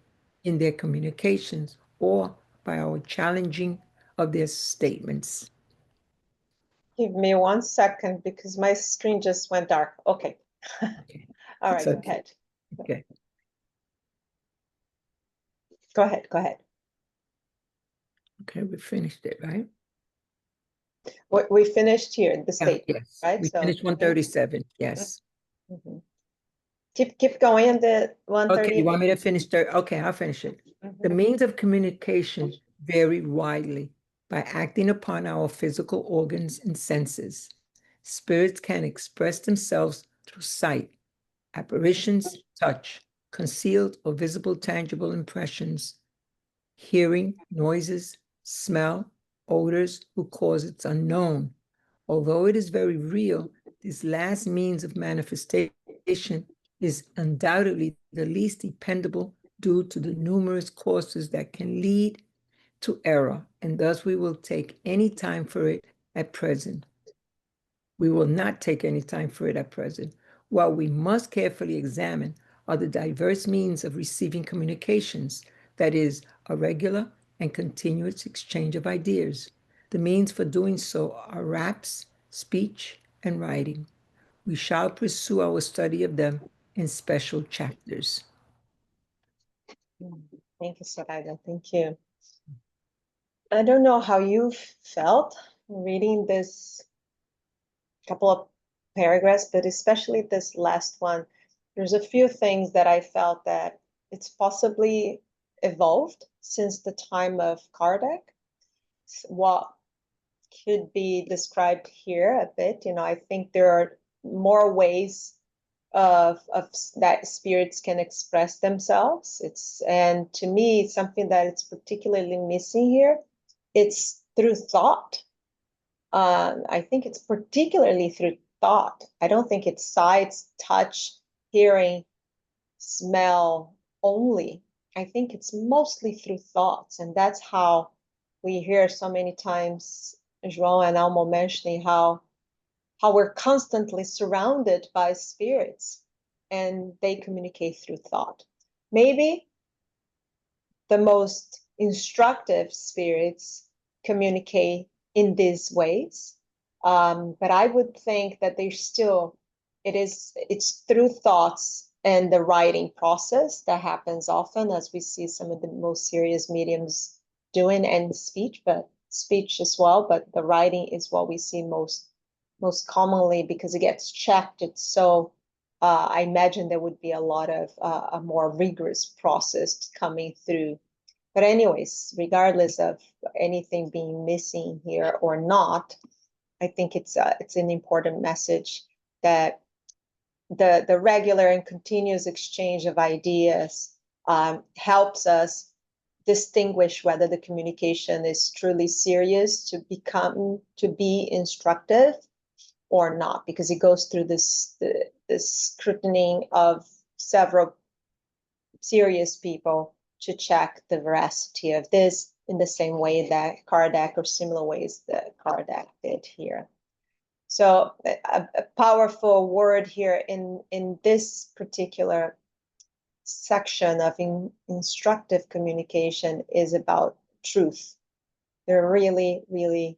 in their communications or by our challenging of their statements. Give me 1 second, because my screen just went dark. Okay, Okay. All right, It's go okay. ahead. Okay. Go ahead. Go ahead. Okay, we finished it, right? We finished here in the Yeah, state, yes. right? We So finished 137. Yes. mhm. Keep going in the Okay, you 130. want me to finish? Okay, I'll finish it. The Mhm. means of communication vary widely by acting upon our physical organs and senses. Spirits can express themselves through sight, apparitions, touch, concealed or visible tangible impressions, hearing, noises, smell, odors, whose cause it's unknown. Although it is very real, this last means of manifestation is undoubtedly the least dependable due to the numerous causes that can lead to error, and thus we will take any time for it at present. We will not take any time for it at present. What we must carefully examine are the diverse means of receiving communications, that is, a regular and continuous exchange of ideas. The means for doing so are raps, speech, and writing. We shall pursue our study of them in special chapters. Thank you, Soraya. Thank you. I don't know how you felt reading this couple of paragraphs, but especially this last one. There's a few things that I felt that it's possibly evolved since the time of Kardec. What could be described here a bit, I think there are more ways of that spirits can express themselves. And to me, it's something that it's particularly missing here. It's through thought. I think it's particularly through thought. I don't think it's sights, touch, hearing, smell only. I think it's mostly through thoughts, and that's how we hear so many times João and Almo mentioning how we're constantly surrounded by spirits and they communicate through thought. Maybe the most instructive spirits communicate in these ways, but I would think that it's through thoughts and the writing process that happens often, as we see some of the most serious mediums doing, and speech as well, but the writing is what we see most commonly because it gets checked. It's so I imagine there would be a lot of a more rigorous process coming through. But anyways, regardless of anything being missing here or not, I think it's an important message that the regular and continuous exchange of ideas helps us distinguish whether the communication is truly serious to be instructive or not, because it goes through this scrutiny of several serious people to check the veracity of this in the same way that Kardec, or similar ways that Kardec did here. So a powerful word here in this particular section of instructive communication is about truth. They're really, really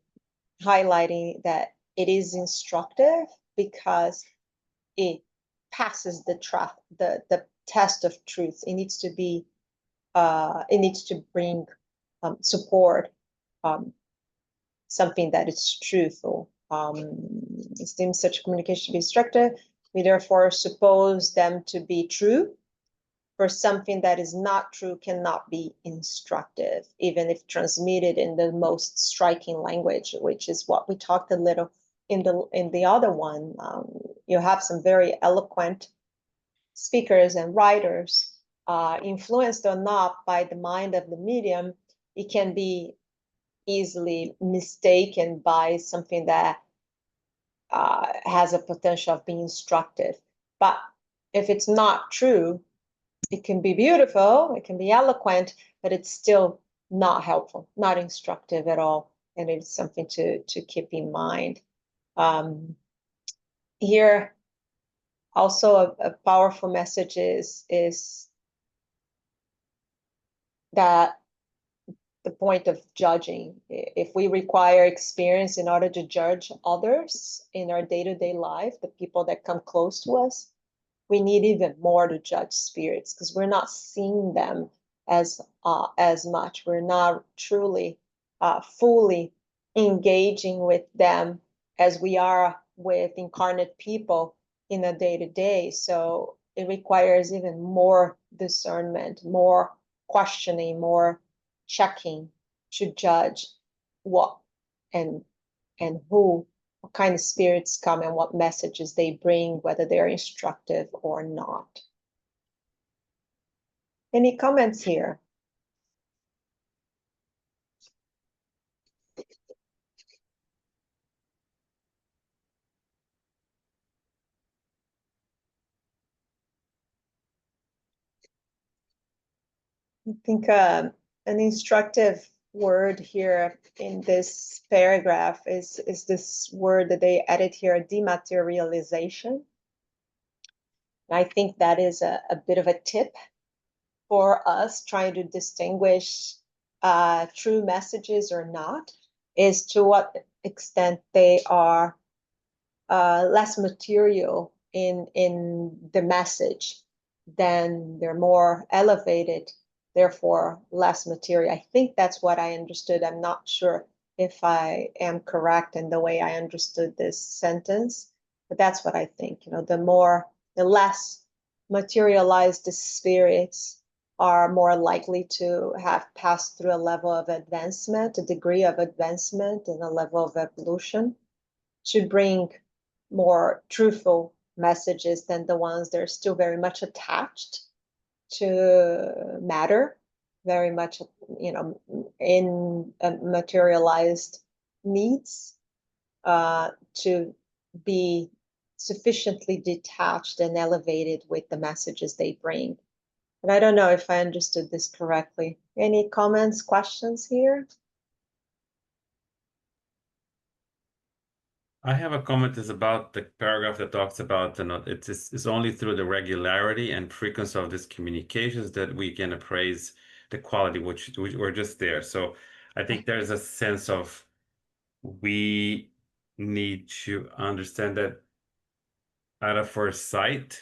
highlighting that it is instructive because it passes the test of truth. It needs to be it needs to bring support something that is truthful. It seems such communication to be instructive. We therefore suppose them to be true. For something that is not true cannot be instructive, even if transmitted in the most striking language, which is what we talked a little in the other one. You have some very eloquent speakers and writers, influenced or not by the mind of the medium. It can be easily mistaken by something that has a potential of being instructive. But if it's not true, it can be beautiful, it can be eloquent, but it's still not helpful, not instructive at all. And it's something to keep in mind. Here, also a powerful message is that the point of judging. If we require experience in order to judge others in our day-to-day life, the people that come close to us, we need even more to judge spirits because we're not seeing them as much. We're not truly fully engaging with them as we are with incarnate people in a day-to-day. So it requires even more discernment, more questioning, more checking to judge what and who, what kind of spirits come and what messages they bring, whether they're instructive or not. Any comments here? I think an instructive word here in this paragraph is this word that they added here, dematerialization. I think that is a bit of a tip for us trying to distinguish true messages or not, is to what extent they are less material in the message, then they're more elevated, therefore less material. I think that's what I understood. I'm not sure if I am correct in the way I understood this sentence, but that's what I think. You know, the less materialized the spirits are more likely to have passed through a level of advancement, a degree of advancement and a level of evolution, to bring more truthful messages than the ones that are still very much attached to matter, very much, you know, in materialized needs, to be sufficiently detached and elevated with the messages they bring. But I don't know if I understood this correctly. Any comments, questions here? I have a comment is about the paragraph that talks about, it's only through the regularity and frequency of these communications that we can appraise the quality, which we're just there. So I think there's a sense of we need to understand that out of first sight,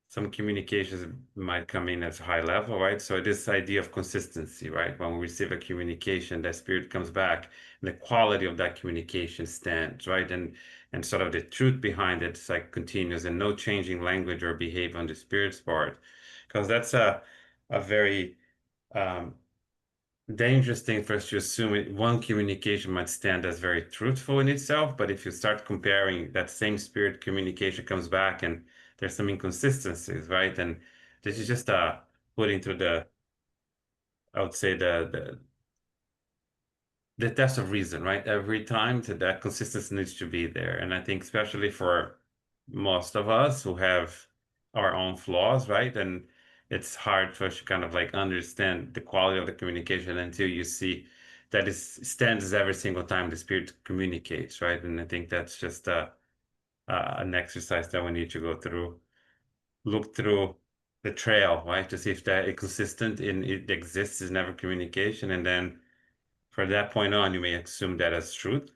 some communications might come in as high level, right? So this idea of consistency, right? When we receive a communication, that spirit comes back, and the quality of that communication stands, right? And sort of the truth behind it is like continuous and no changing language or behavior on the spirit's part, because that's a very dangerous thing for us to assume one communication might stand as very truthful in itself, but if you start comparing that same spirit communication comes back and there's some inconsistencies, right? And this is just put into the, I would say the test of reason, right? Every time that consistency needs to be there. And I think especially for most of us who have our own flaws, right? And it's hard for us to kind of like understand the quality of the communication until you see that it stands every single time the spirit communicates, right? And I think that's just an exercise that we need to go through, look through the trail, right? To see if that is consistent in it exists is never communication. And then from that point on, you may assume that as truth,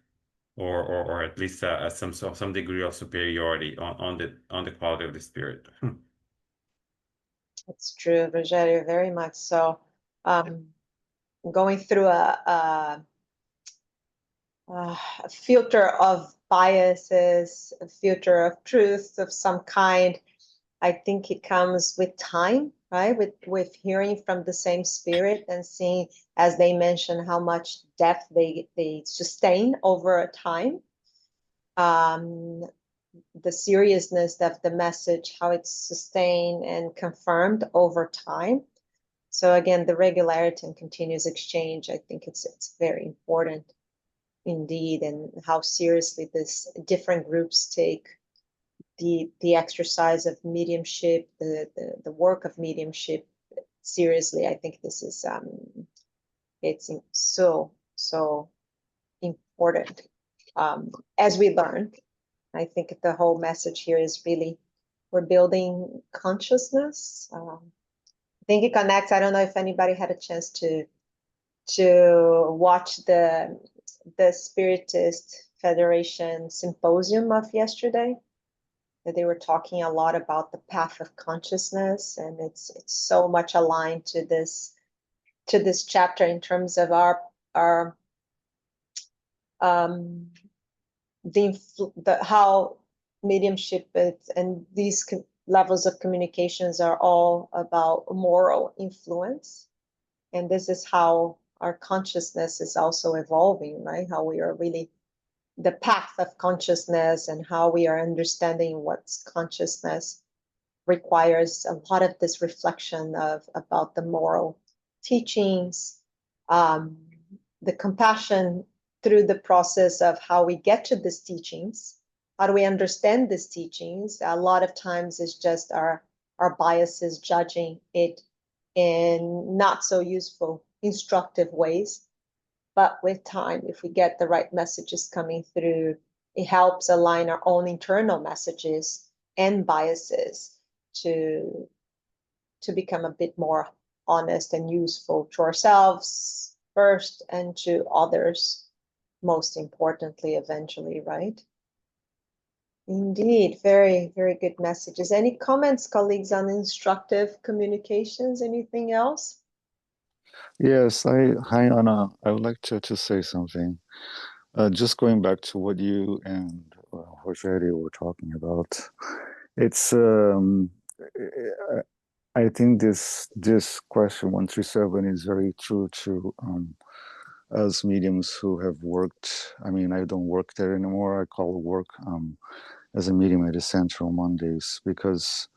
or at least some degree of superiority on the quality of the spirit. That's true, Rogério, very much so. Going through a filter of biases, a filter of truth of some kind, I think it comes with time, right? With hearing from the same spirit and seeing, as they mentioned, how much depth they sustain over a time. The seriousness of the message, how it's sustained and confirmed over time. So again, the regularity and continuous exchange, I think it's very important indeed, and how seriously this different groups take the exercise of mediumship, the work of mediumship seriously. I think this is it's so important. As we learn, I think the whole message here is really we're building consciousness. I think it connects. I don't know if anybody had a chance to to watch the Spiritist Federation symposium of yesterday. That they were talking a lot about the path of consciousness, and it's so much aligned to this chapter in terms of our how mediumship and these levels of communications are all about moral influence, and this is how our consciousness is also evolving, right? How we are really the path of consciousness and how we are understanding what's consciousness requires a lot of this reflection about the moral teachings, the compassion through the process of how we get to these teachings. How do we understand these teachings? A lot of times it's just our biases judging it in not so useful, instructive ways. But with time, if we get the right messages coming through, it helps align our own internal messages and biases to become a bit more honest and useful to ourselves first and to others, most importantly, eventually, right? Indeed, very, very good messages. Any comments, colleagues, on instructive communications? Anything else? Yes, hi Anna. I would like to say something. Just going back to what you and Rogerio were talking about. It's I think this question 137 is very true to us mediums who have worked. I mean, I don't work there anymore. I call work as a medium at the center on Mondays, because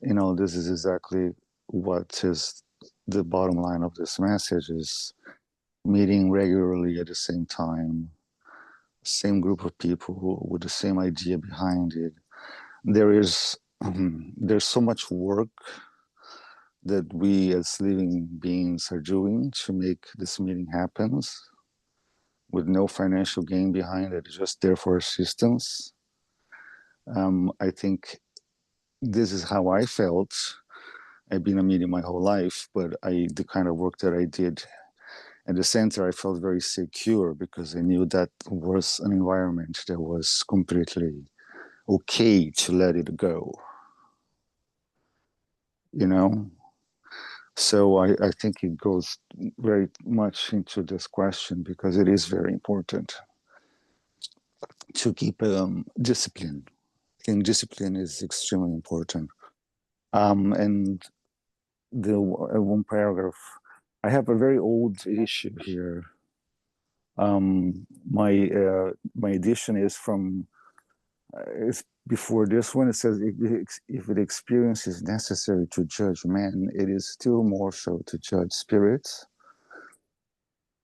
this is exactly what is the bottom line of this message, is meeting regularly at the same time, same group of people with the same idea behind it. There's so much work that we as living beings are doing to make this meeting happen, with no financial gain behind it, just there for assistance. I think this is how I felt. I've been a medium my whole life, but the kind of work that I did at the center, I felt very secure, because I knew that was an environment that was completely okay to let it go. So I think it goes very much into this question, because it is very important to keep discipline. I think discipline is extremely important. And the one paragraph, I have a very old issue here. My edition is from it's before this one. It says, if the experience is necessary to judge man, it is still more so to judge spirits.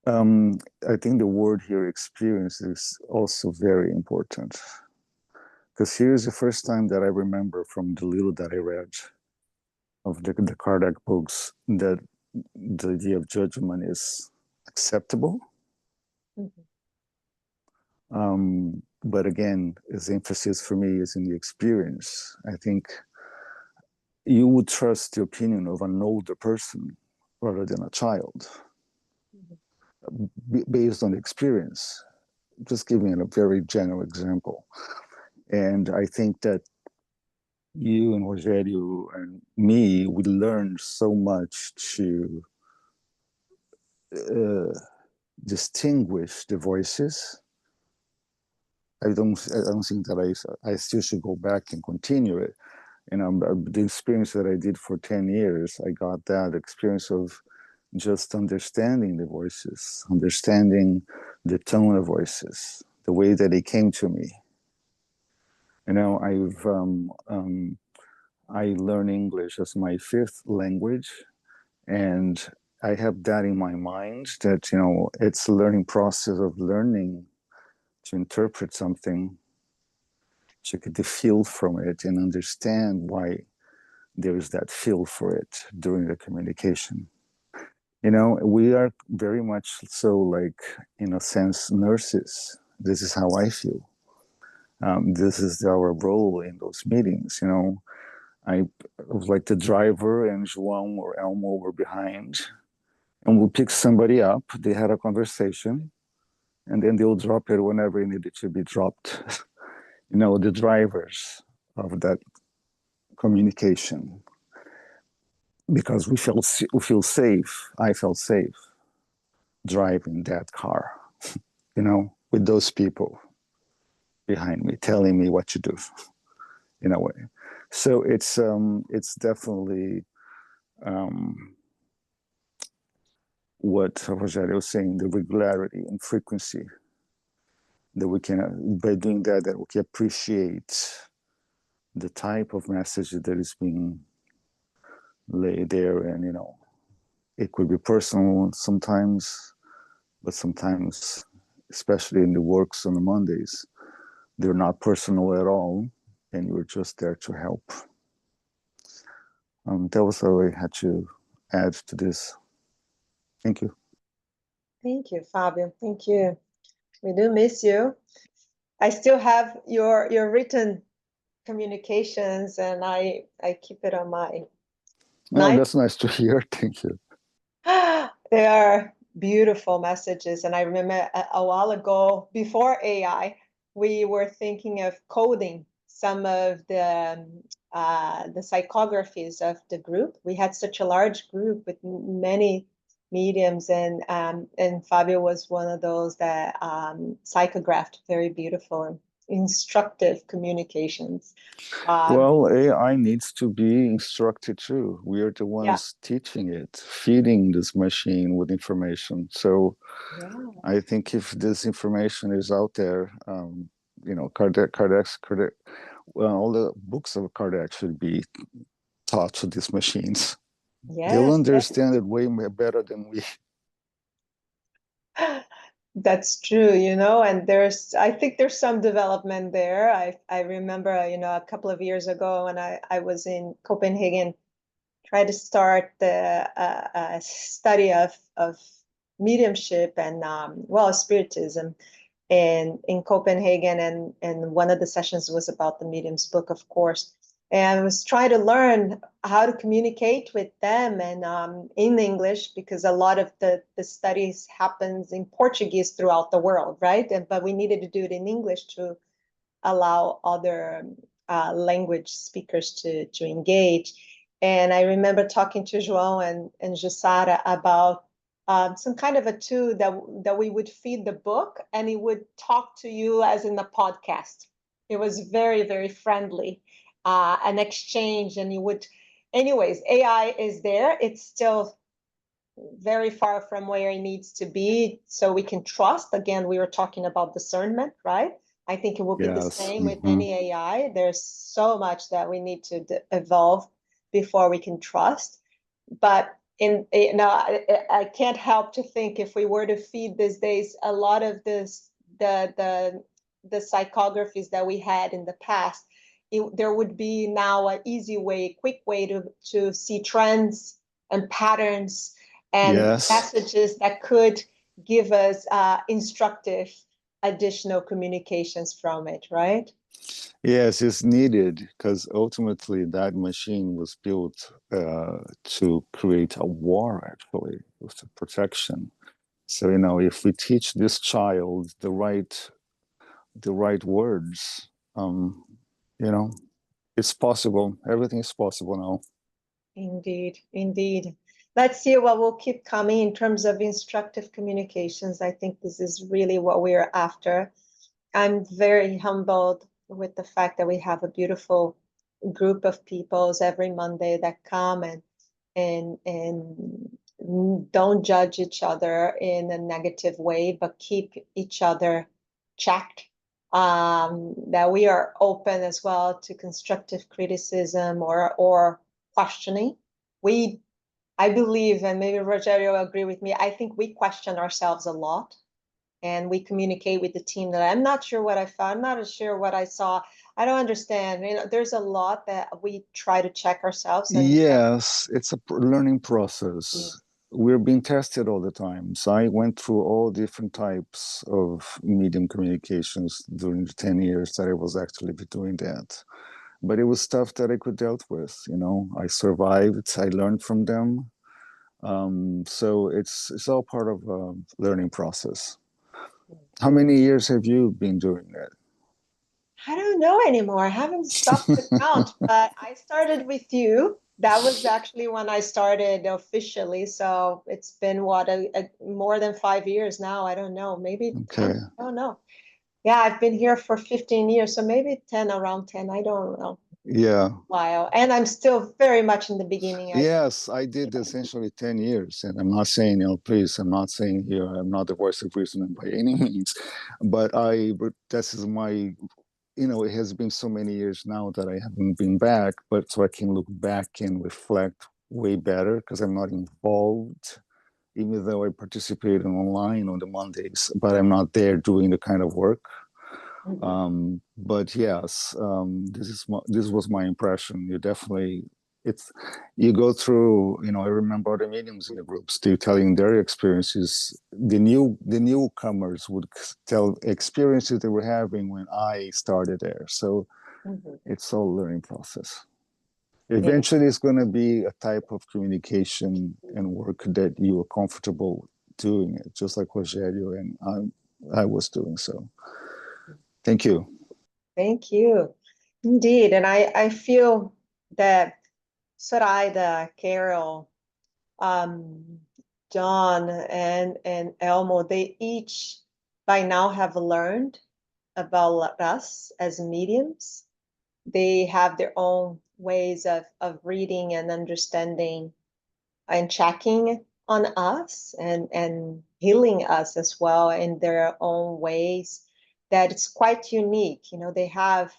I think the word here, experience, is also very important, because here's the first time that I remember from the little that I read of the Kardec books that the idea of judgment is acceptable. Mm-hmm. But again, his emphasis for me is in the experience. I think you would trust the opinion of an older person rather than a child, based on the experience. Just giving a very general example. And I think that you and Rogerio and me, we learned so much to distinguish the voices. I don't think that I still should go back and continue it. The experience that I did for 10 years, I got that experience of just understanding the voices, understanding the tone of voices, the way that they came to me. I learn English as my 5th language, and I have that in my mind, that it's a learning process of learning to interpret something, to get the feel from it and understand why there is that feel for it during the communication. We are very much so, like, in a sense, nurses. This is how I feel. This is our role in those meetings. I was like the driver, and João or Elmo were behind, and we'll pick somebody up. They had a conversation, and then they'll drop it whenever it needed to be dropped. The drivers of that communication, because we feel safe. I felt safe driving that car, with those people behind me telling me what to do, in a way. So it's definitely what Rogério was saying, the regularity and frequency that we can, by doing that we can appreciate the type of message that is being laid there. And it could be personal sometimes, but sometimes, especially in the works on the Mondays, they're not personal at all, and you're just there to help. That was all I had to add to this. Thank you. Thank you, Fabio. Thank you. We do miss you. I still have your written communications, and I keep it on my. That's nice to hear. Thank you. They are beautiful messages, and I remember a while ago, before AI, we were thinking of coding some of the psychographies of the group. We had such a large group with many mediums, and Fabio was one of those that psychographed very beautiful and instructive communications. Well, AI needs to be instructed too. We are the ones teaching it, feeding this machine with information. So I think if this information is out there, Kardec, well, all the books of Kardec should be taught to these machines. Yes, they'll understand it way better than we. That's true, and I think there's some development there. I remember, a couple of years ago when I was in Copenhagen, tried to start the study of mediumship and spiritism in Copenhagen, and one of the sessions was about the medium's book, of course. And I was trying to learn how to communicate with them and in English, because a lot of the studies happens in Portuguese throughout the world, right? But we needed to do it in English to allow other language speakers to engage. And I remember talking to João and Jussara about some kind of a tool that we would feed the book, and it would talk to you as in the podcast. It was very, very friendly. An exchange, and you would, anyways, AI is there. It's still very far from where it needs to be, so we can trust. Again, we were talking about discernment, right? I think it will be the same with any AI. There's so much that we need to evolve before we can trust. But I can't help to think, if we were to feed these days a lot of this, the psychographies that we had in the past, there would be now an easy way, quick way to see trends and patterns and messages that could give us instructive additional communications from it, right? Yes, it's needed, because ultimately that machine was built to create a war, actually, with protection. So, if we teach this child the right words, it's possible. Everything is possible now. Indeed. Let's see what will keep coming in terms of instructive communications. I think this is really what we're after. I'm very humbled with the fact that we have a beautiful group of peoples every Monday that come and don't judge each other in a negative way, but keep each other checked. That we are open as well to constructive criticism or questioning. I believe, and maybe Rogério will agree with me, I think we question ourselves a lot, and we communicate with the team that I'm not sure what I found, I'm not sure what I saw, I don't understand. There's a lot that we try to check ourselves. Yes, it's a learning process. We're being tested all the time. So I went through all different types of medium communications during the 10 years that I was actually doing that. But it was stuff that I could deal with, I survived, I learned from them. So it's all part of a learning process. How many years have you been doing that? I don't know anymore. I haven't stopped to count, but I started with you. That was actually when I started officially. So it's been what, more than 5 years now. I don't know, maybe Okay. 10. I don't know. Yeah, I've been here for 15 years, so maybe 10, around 10. I don't know. Yeah. Wow. And I'm still very much in the beginning. Yes, I did essentially 10 years. And I'm not saying, please, I'm not saying here, I'm not the voice of reason by any means, but this is my, it has been so many years now that I haven't been back, but so I can look back and reflect way better because I'm not involved, even though I participate online on the Mondays, but I'm not there doing the kind of work. But yes, this was my impression. You definitely, you go through, I remember the meetings in the groups, they're telling their experiences. The newcomers would tell experiences they were having when I started there. So it's all a learning process. Eventually, it's going to be a type of communication and work that you are comfortable doing it, just like Rogério and I was doing so. Thank you. Thank you. Indeed. And I feel that Soraya, Carol, John, and Elmo, they each by now have learned about us as mediums. They have their own ways of reading and understanding and checking on us and healing us as well in their own ways that it's quite unique. They have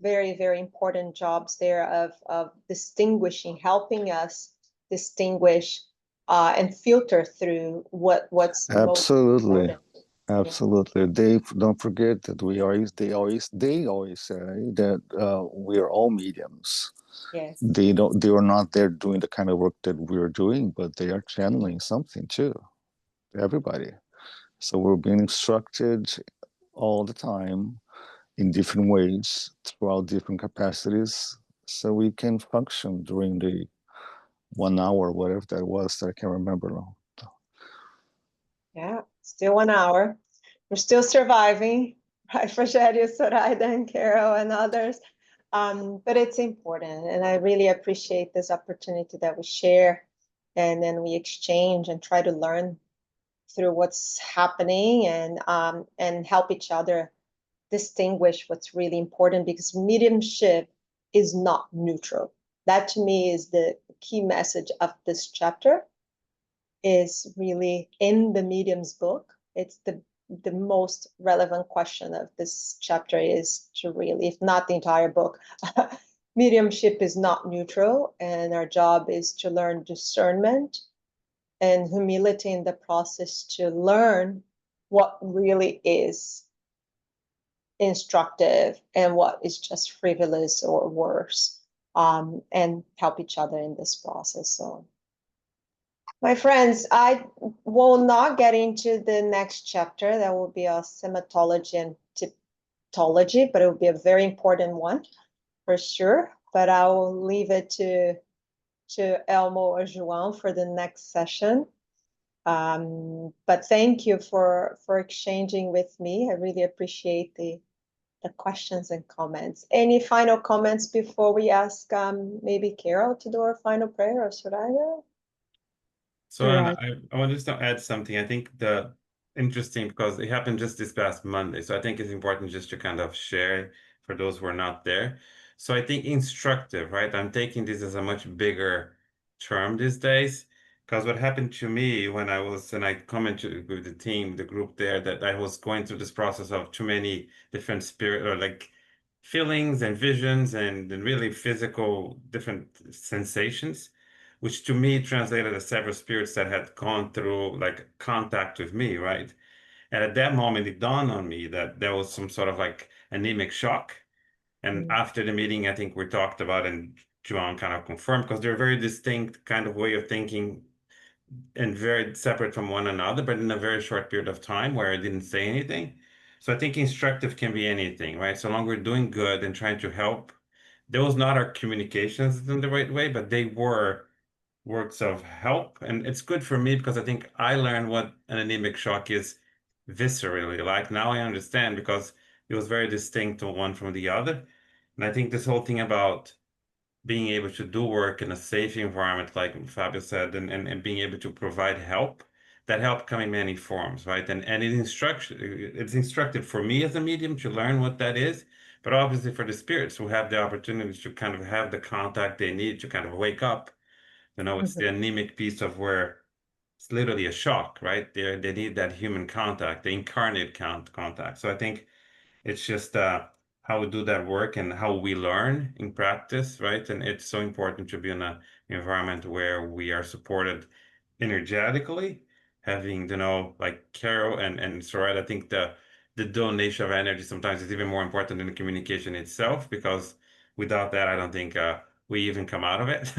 very, very important jobs there of distinguishing, helping us distinguish and filter through what's absolutely most important. Absolutely. They don't forget that they always say that we are all mediums. Yes. They are not there doing the kind of work that we're doing, but they are channeling something too. Everybody. So we're being instructed all the time in different ways throughout different capacities so we can function during the 1 hour, whatever that was, that I can't remember now. Yeah, still 1 hour. We're still surviving, right? Rogério, Soraya, and Carol, and others. But it's important, and I really appreciate this opportunity that we share, and then we exchange and try to learn through what's happening and help each other distinguish what's really important, because mediumship is not neutral. That to me is the key message of this chapter, is really in the medium's book. It's the most relevant question of this chapter, is to really, if not the entire book, mediumship is not neutral, and our job is to learn discernment and humility in the process to learn what really is instructive and what is just frivolous or worse, and help each other in this process. So, my friends, I will not get into the next chapter. That will be a sematology and typology, but it will be a very important one for sure. But I will leave it to Elmo or João for the next session. But thank you for exchanging with me. I really appreciate the questions and comments. Any final comments before we ask maybe Carol to do our final prayer, or Soraya? So I want just to add something. I think interesting, because it happened just this past Monday. So I think it's important just to kind of share for those who are not there. So I think instructive, right? I'm taking this as a much bigger term these days, because what happened to me when I commented with the team, the group there, that I was going through this process of too many different spirit or like feelings and visions and really physical different sensations, which to me translated as several spirits that had gone through like contact with me, right? And at that moment, it dawned on me that there was some sort of like anemic shock. And after the meeting, I think we talked about, and Joan kind of confirmed, because they're very distinct kind of way of thinking and very separate from one another, but in a very short period of time where I didn't say anything. So I think instructive can be anything, right? So long we're doing good and trying to help. Those not our communications in the right way, but they were works of help. And it's good for me because I think I learned what an anemic shock is viscerally. Like now I understand because it was very distinct to one from the other. And I think this whole thing about being able to do work in a safe environment, like Fabio said, and being able to provide help, that help come in many forms, right? And it's instructed for me as a medium to learn what that is, but obviously for the spirits who have the opportunity to kind of have the contact they need to kind of wake up. It's the anemic piece of where it's literally a shock, right? They need that human contact, the incarnate contact. So I think it's just how we do that work and how we learn in practice, right? And it's so important to be in an environment where we are supported energetically, having, like Carol and Soraya, I think the donation of energy sometimes is even more important than the communication itself, because without that, I don't think we even come out of it.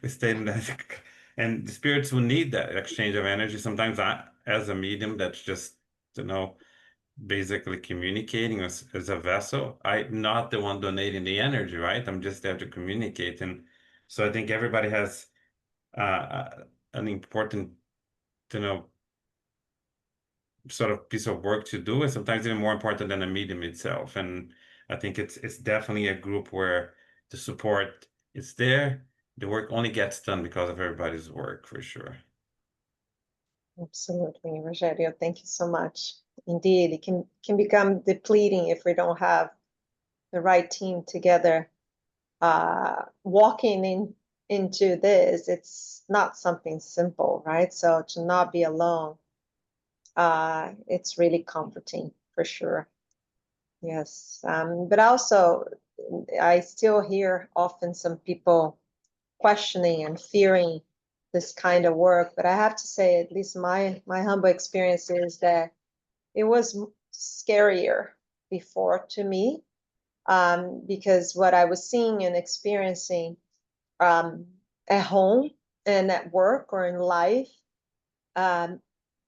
We stay in that. And the spirits will need that exchange of energy. Sometimes as a medium, that's just, basically communicating as a vessel. I'm not the one donating the energy, right? I'm just there to communicate. And so I think everybody has an important, you know, sort of piece of work to do, and sometimes even more important than the medium itself. And I think it's definitely a group where the support is there. The work only gets done because of everybody's work, for sure. Absolutely, Rogério, thank you so much. Indeed, it can become depleting if we don't have the right team together. Walking into this, it's not something simple, right? So to not be alone, it's really comforting for sure. Yes, but also I still hear often some people questioning and fearing this kind of work. But I have to say, at least my humble experience is that it was scarier before to me, because what I was seeing and experiencing at home and at work or in life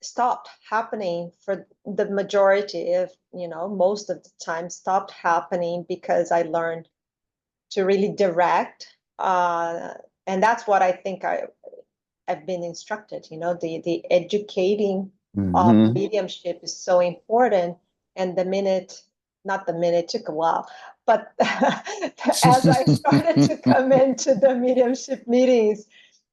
stopped happening for the majority of, most of the time stopped happening because I learned to really direct. And that's what I think I've been instructed, the educating of mediumship is so important. And not the minute, it took a while, but as I started to come into the mediumship meetings,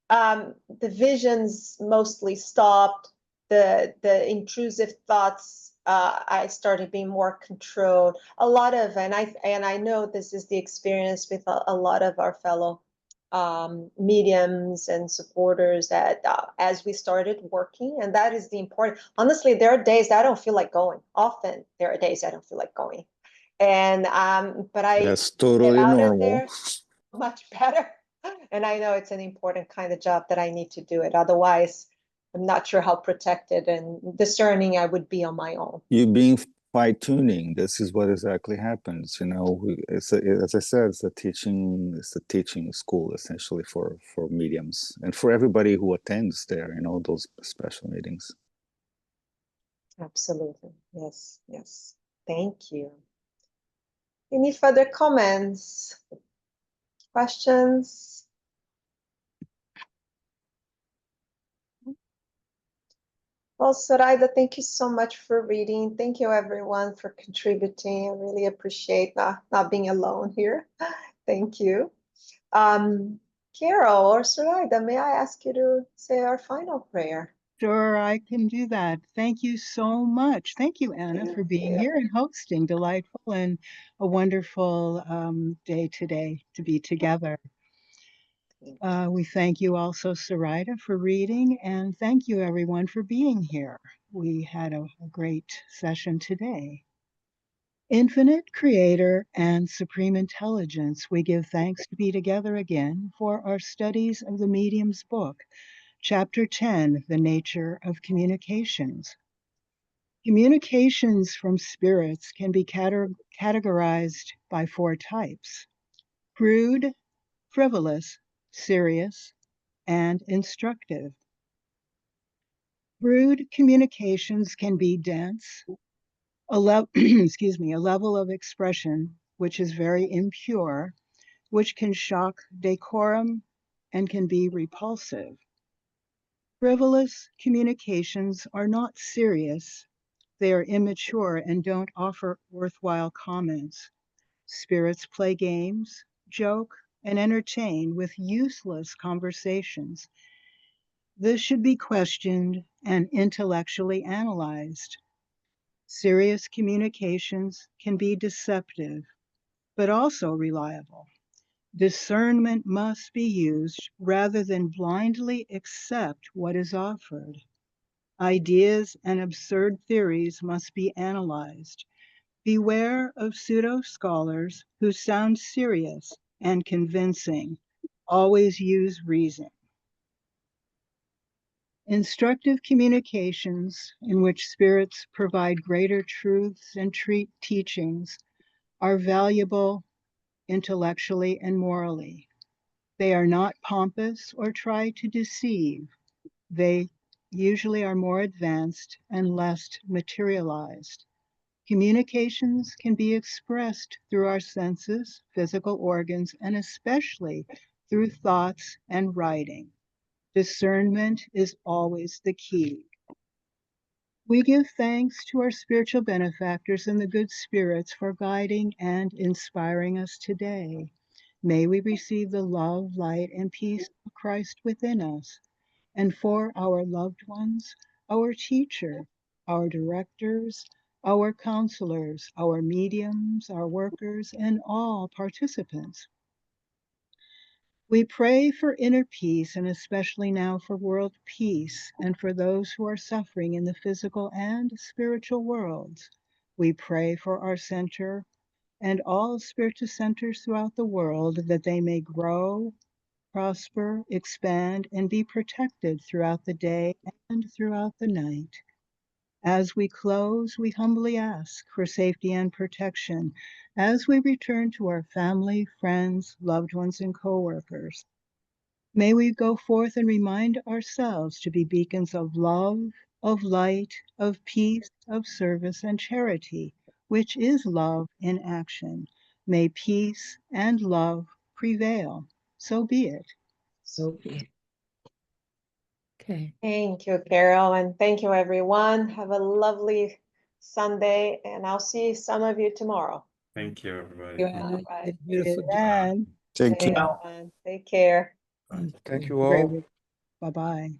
the visions mostly stopped. The intrusive thoughts, I started being more controlled. And I know this is the experience with a lot of our fellow mediums and supporters, that as we started working, and that is the important. Honestly, there are days that I don't feel like going. Often there are days I don't feel like going, and but I That's get totally out of normal. there much better. And I know it's an important kind of job that I need to do it. Otherwise, I'm not sure how protected and discerning I would be on my own. You being fine-tuning, this is what exactly happens. As I said, it's a teaching school essentially for mediums and for everybody who attends there, those special meetings. Absolutely. Yes. Thank you. Any further comments? Questions? Well, Soraya, thank you so much for reading. Thank you, everyone, for contributing. I really appreciate not being alone here. Thank you. Carol or Soraya, may I ask you to say our final prayer? Sure, I can do that. Thank you so much. Thank you, Anna, for being here and hosting. Delightful and a wonderful day today to be together. We thank you also, Soraya, for reading, and thank you, everyone, for being here. We had a great session today. Infinite Creator and Supreme Intelligence, we give thanks to be together again for our studies of the Medium's book, Chapter 10, The Nature of Communications. Communications from spirits can be categorized by 4 types: crude, frivolous, serious, and instructive. Crude communications can be dense, a level of expression which is very impure, which can shock decorum, and can be repulsive. Frivolous communications are not serious. They are immature and don't offer worthwhile comments. Spirits play games, joke, and entertain with useless conversations. This should be questioned and intellectually analyzed. Serious communications can be deceptive, but also reliable. Discernment must be used rather than blindly accept what is offered. Ideas and absurd theories must be analyzed. Beware of pseudo-scholars who sound serious and convincing. Always use reason. Instructive communications in which spirits provide greater truths and teachings are valuable intellectually and morally. They are not pompous or try to deceive. They usually are more advanced and less materialized. Communications can be expressed through our senses, physical organs, and especially through thoughts and writing. Discernment is always the key. We give thanks to our spiritual benefactors and the good spirits for guiding and inspiring us today. May we receive the love, light, and peace of Christ within us. And for our loved ones, our teacher, our directors, our counselors, our mediums, our workers, and all participants. We pray for inner peace, and especially now for world peace, and for those who are suffering in the physical and spiritual worlds. We pray for our center and all spiritual centers throughout the world, that they may grow, prosper, expand, and be protected throughout the day and throughout the night. As we close, we humbly ask for safety and protection as we return to our family, friends, loved ones, and co-workers. May we go forth and remind ourselves to be beacons of love, of light, of peace, of service, and charity, which is love in action. May peace and love prevail. So be it. So be it. Okay. Thank you, Carol, and thank you, everyone. Have a lovely Sunday, and I'll see some of you tomorrow. Thank you, everybody. You, Anna. Bye. Did a beautiful job. Amen. Thank you. Thank you. Take care. Thank you Great all. week. Bye-bye.